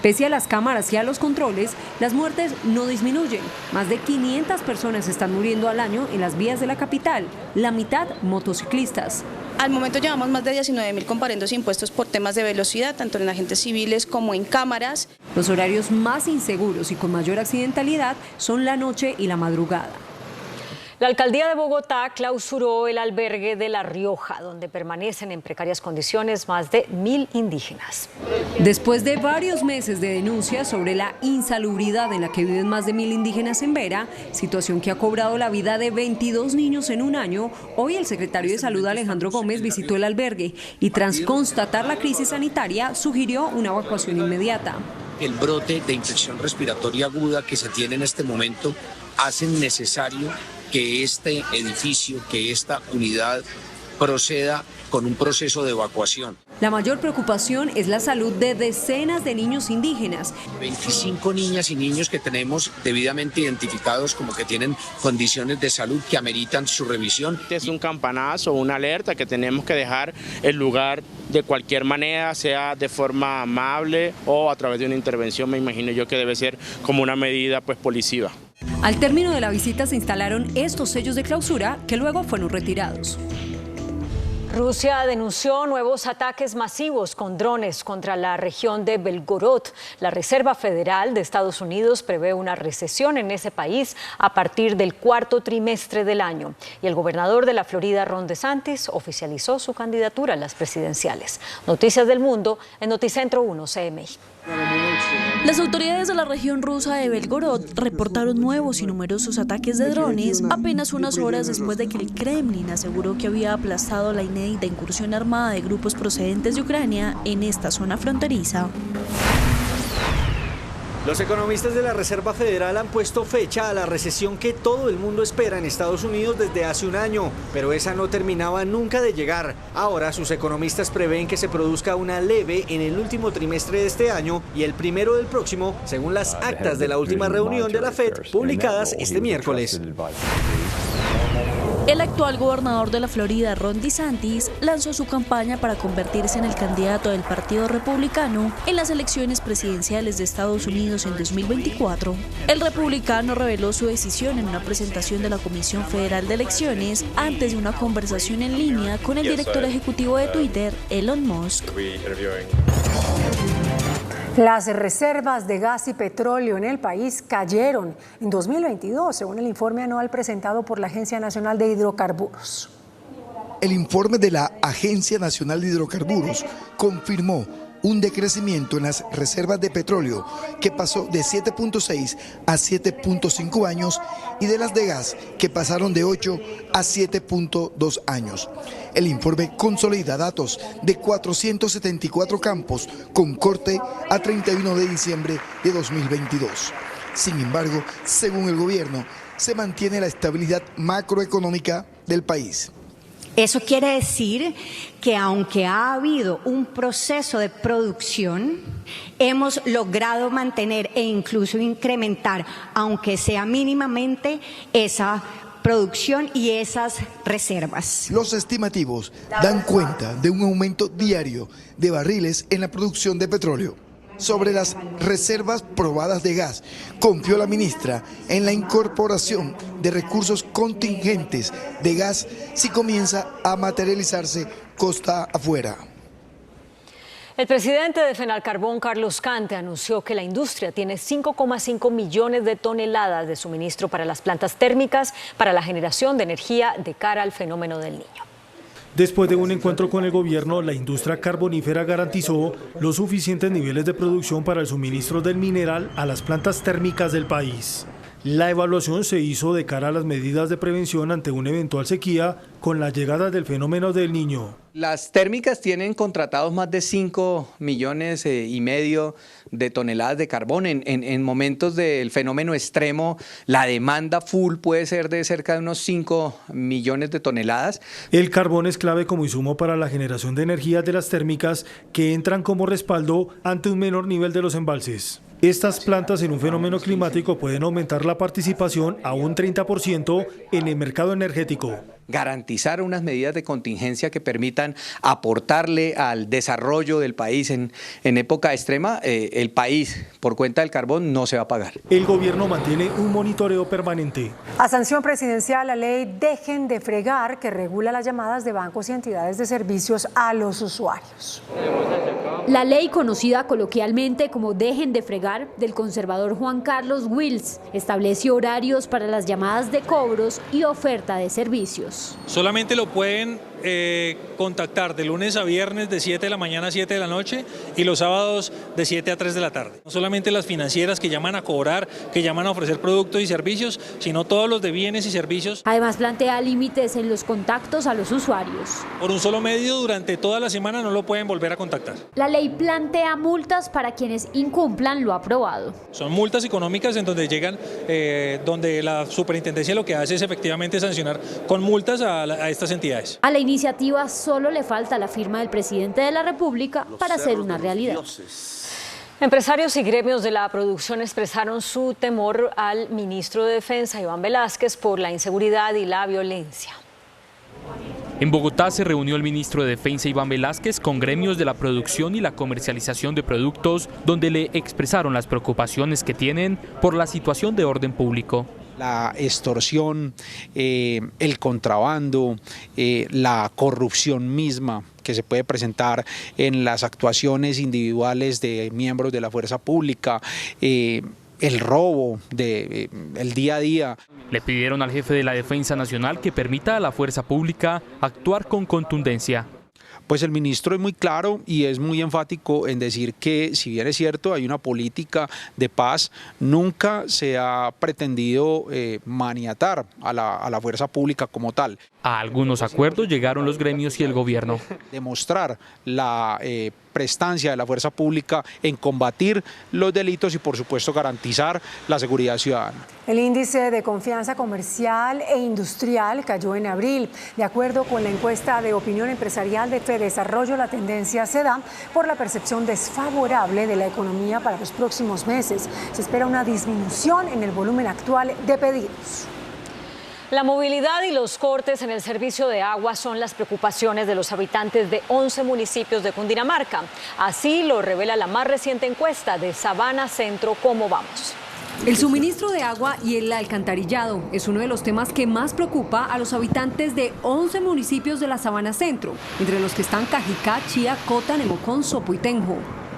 Pese a las cámaras y a los controles, las muertes no disminuyen. Más de 500 personas están muriendo al año en las vías de la capital, la mitad motociclistas. Al momento llevamos más de 19.000 comparendos impuestos por temas de velocidad, tanto en agentes civiles como en cámaras. Los horarios más inseguros y con mayor accidentalidad son la noche y la madrugada. La alcaldía de Bogotá clausuró el albergue de La Rioja, donde permanecen en precarias condiciones más de 1.000 indígenas. Después de varios meses de denuncias sobre la insalubridad en la que viven más de 1.000 indígenas en Vera, situación que ha cobrado la vida de 22 niños en un año, hoy el secretario de Salud Alejandro Gómez visitó el albergue y tras constatar la crisis sanitaria sugirió una evacuación inmediata. El brote de infección respiratoria aguda que se tiene en este momento hace necesario que este edificio, que esta unidad proceda con un proceso de evacuación. La mayor preocupación es la salud de decenas de niños indígenas. 25 niñas y niños que tenemos debidamente identificados como que tienen condiciones de salud que ameritan su revisión. Es un campanazo, una alerta que tenemos que dejar el lugar de cualquier manera, sea de forma amable o a través de una intervención, me imagino yo que debe ser como una medida policiva. Al término de la visita se instalaron estos sellos de clausura que luego fueron retirados. Rusia denunció nuevos ataques masivos con drones contra la región de Belgorod. La Reserva Federal de Estados Unidos prevé una recesión en ese país a partir del cuarto trimestre del año. Y el gobernador de la Florida, Ron DeSantis, oficializó su candidatura a las presidenciales. Noticias del mundo en Noticentro 1 CMI. Las autoridades de la región rusa de Belgorod reportaron nuevos y numerosos ataques de drones apenas unas horas después de que el Kremlin aseguró que había aplastado la inédita incursión armada de grupos procedentes de Ucrania en esta zona fronteriza. Los economistas de la Reserva Federal han puesto fecha a la recesión que todo el mundo espera en Estados Unidos desde hace un año, pero esa no terminaba nunca de llegar. Ahora sus economistas prevén que se produzca una leve en el último trimestre de este año y el primero del próximo, según las actas de la última reunión de la FED publicadas este miércoles. El actual gobernador de la Florida, Ron DeSantis, lanzó su campaña para convertirse en el candidato del Partido Republicano en las elecciones presidenciales de Estados Unidos en 2024. El republicano reveló su decisión en una presentación de la Comisión Federal de Elecciones antes de una conversación en línea con el director ejecutivo de Twitter, Elon Musk. Las reservas de gas y petróleo en el país cayeron en 2022, según el informe anual presentado por la Agencia Nacional de Hidrocarburos. El informe de la Agencia Nacional de Hidrocarburos confirmó un decrecimiento en las reservas de petróleo que pasó de 7.6 a 7.5 años y de las de gas que pasaron de 8 a 7.2 años. El informe consolida datos de 474 campos con corte a 31 de diciembre de 2022. Sin embargo, según el gobierno, se mantiene la estabilidad macroeconómica del país. Eso quiere decir que aunque ha habido un proceso de producción, hemos logrado mantener e incluso incrementar, aunque sea mínimamente, esa producción y esas reservas. Los estimativos dan cuenta de un aumento diario de barriles en la producción de petróleo. Sobre las reservas probadas de gas, confió la ministra en la incorporación de recursos contingentes de gas si comienza a materializarse costa afuera. El presidente de Fenalcarbón, Carlos Cante, anunció que la industria tiene 5,5 millones de toneladas de suministro para las plantas térmicas para la generación de energía de cara al fenómeno del Niño. Después de un encuentro con el gobierno, la industria carbonífera garantizó los suficientes niveles de producción para el suministro del mineral a las plantas térmicas del país. La evaluación se hizo de cara a las medidas de prevención ante una eventual sequía con la llegada del fenómeno del Niño. Las térmicas tienen contratados más de 5 millones y medio de toneladas de carbón. En momentos del fenómeno extremo, la demanda full puede ser de cerca de unos 5 millones de toneladas. El carbón es clave como insumo para la generación de energía de las térmicas que entran como respaldo ante un menor nivel de los embalses. Estas plantas en un fenómeno climático pueden aumentar la participación a un 30% en el mercado energético. Garantizar unas medidas de contingencia que permitan aportarle al desarrollo del país en época extrema. El país, por cuenta del carbón, no se va a pagar. El gobierno mantiene un monitoreo permanente. A sanción presidencial, la ley Dejen de Fregar, que regula las llamadas de bancos y entidades de servicios a los usuarios. La ley, conocida coloquialmente como Dejen de Fregar, del conservador Juan Carlos Wills, establece horarios para las llamadas de cobros y oferta de servicios. Solamente lo pueden contactar de lunes a viernes de 7 de la mañana a 7 de la noche y los sábados de 7 a 3 de la tarde. No solamente las financieras que llaman a cobrar, que llaman a ofrecer productos y servicios, sino todos los de bienes y servicios. Además, plantea límites en los contactos a los usuarios. Por un solo medio, durante toda la semana no lo pueden volver a contactar. La ley plantea multas para quienes incumplan lo aprobado. Son multas económicas en donde llegan, donde la superintendencia lo que hace es efectivamente sancionar con multas a estas entidades. A la iniciativa solo le falta la firma del presidente de la República para hacer una realidad. Empresarios y gremios de la producción expresaron su temor al ministro de Defensa, Iván Velásquez, por la inseguridad y la violencia. En Bogotá se reunió el ministro de Defensa, Iván Velásquez, con gremios de la producción y la comercialización de productos, donde le expresaron las preocupaciones que tienen por la situación de orden público. La extorsión, el contrabando, la corrupción misma que se puede presentar en las actuaciones individuales de miembros de la fuerza pública, el robo el día a día. Le pidieron al jefe de la Defensa Nacional que permita a la fuerza pública actuar con contundencia. Pues el ministro es muy claro y es muy enfático en decir que, si bien es cierto, hay una política de paz, nunca se ha pretendido maniatar a la fuerza pública como tal. A algunos acuerdos llegaron los gremios y el gobierno. Demostrar la prestancia de la fuerza pública en combatir los delitos y, por supuesto, garantizar la seguridad ciudadana. El índice de confianza comercial e industrial cayó en abril. De acuerdo con la encuesta de opinión empresarial de Fedesarrollo, la tendencia se da por la percepción desfavorable de la economía para los próximos meses. Se espera una disminución en el volumen actual de pedidos. La movilidad y los cortes en el servicio de agua son las preocupaciones de los habitantes de 11 municipios de Cundinamarca. Así lo revela la más reciente encuesta de Sabana Centro. ¿Cómo vamos? El suministro de agua y el alcantarillado es uno de los temas que más preocupa a los habitantes de 11 municipios de la Sabana Centro, entre los que están Cajicá, Chía, Cota, Nemocón, Sopo y Tenjo.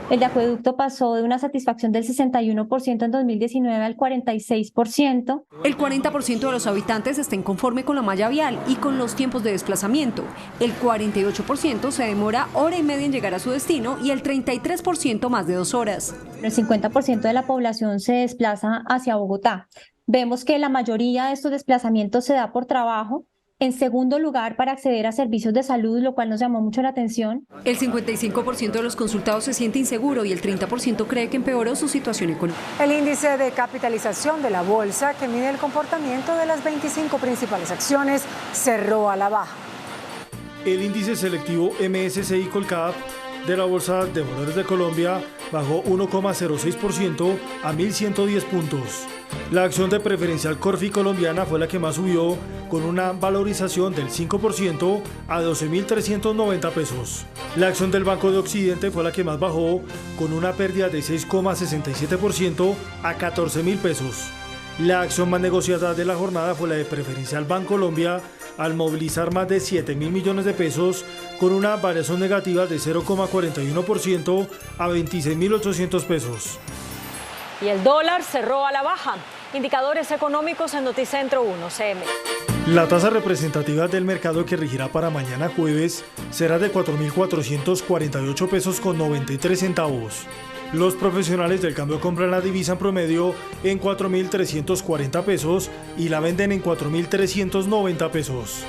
El de acueducto pasó de una satisfacción del 61% en 2019 al 46%. El 40% de los habitantes está inconforme con la malla vial y con los tiempos de desplazamiento. El 48% se demora hora y media en llegar a su destino y el 33% más de 2 horas. El 50% de la población se desplaza hacia Bogotá. Vemos que la mayoría de estos desplazamientos se da por trabajo. En segundo lugar, para acceder a servicios de salud, lo cual nos llamó mucho la atención. El 55% de los consultados se siente inseguro y el 30% cree que empeoró su situación económica. El índice de capitalización de la bolsa, que mide el comportamiento de las 25 principales acciones, cerró a la baja. El índice selectivo MSCI Colcap de la Bolsa de Valores de Colombia bajó 1,06% a 1.110 puntos. La acción de preferencial Corfi colombiana fue la que más subió, con una valorización del 5% a 12.390 pesos. La acción del Banco de Occidente fue la que más bajó, con una pérdida de 6,67% a 14.000 pesos. La acción más negociada de la jornada fue la de preferencial Bancolombia, al movilizar más de 7.000 millones de pesos, con una variación negativa de 0,41% a 26.800 pesos. Y el dólar cerró a la baja. Indicadores económicos en Noticentro 1 CM. La tasa representativa del mercado que regirá para mañana jueves será de 4.448 pesos con 93 centavos. Los profesionales del cambio compran la divisa en promedio en 4.340 pesos y la venden en 4.390 pesos.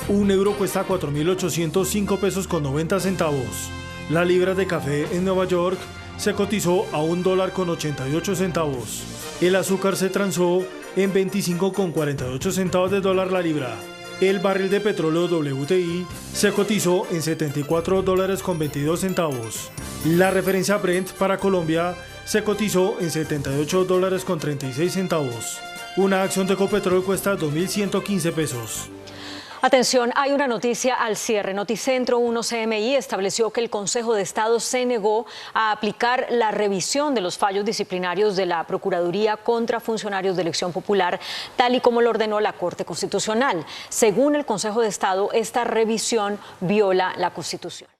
Un euro cuesta 4.805 pesos con 90 centavos. La libra de café en Nueva York se cotizó a $1.88. El azúcar se transó en 25,48 centavos de dólar la libra. El barril de petróleo WTI se cotizó en $74.22. La referencia Brent para Colombia se cotizó en $78.36. Una acción de Ecopetrol cuesta 2.115 pesos. Atención, hay una noticia al cierre. Noticentro 1 CMI estableció que el Consejo de Estado se negó a aplicar la revisión de los fallos disciplinarios de la Procuraduría contra funcionarios de elección popular, tal y como lo ordenó la Corte Constitucional. Según el Consejo de Estado, esta revisión viola la Constitución.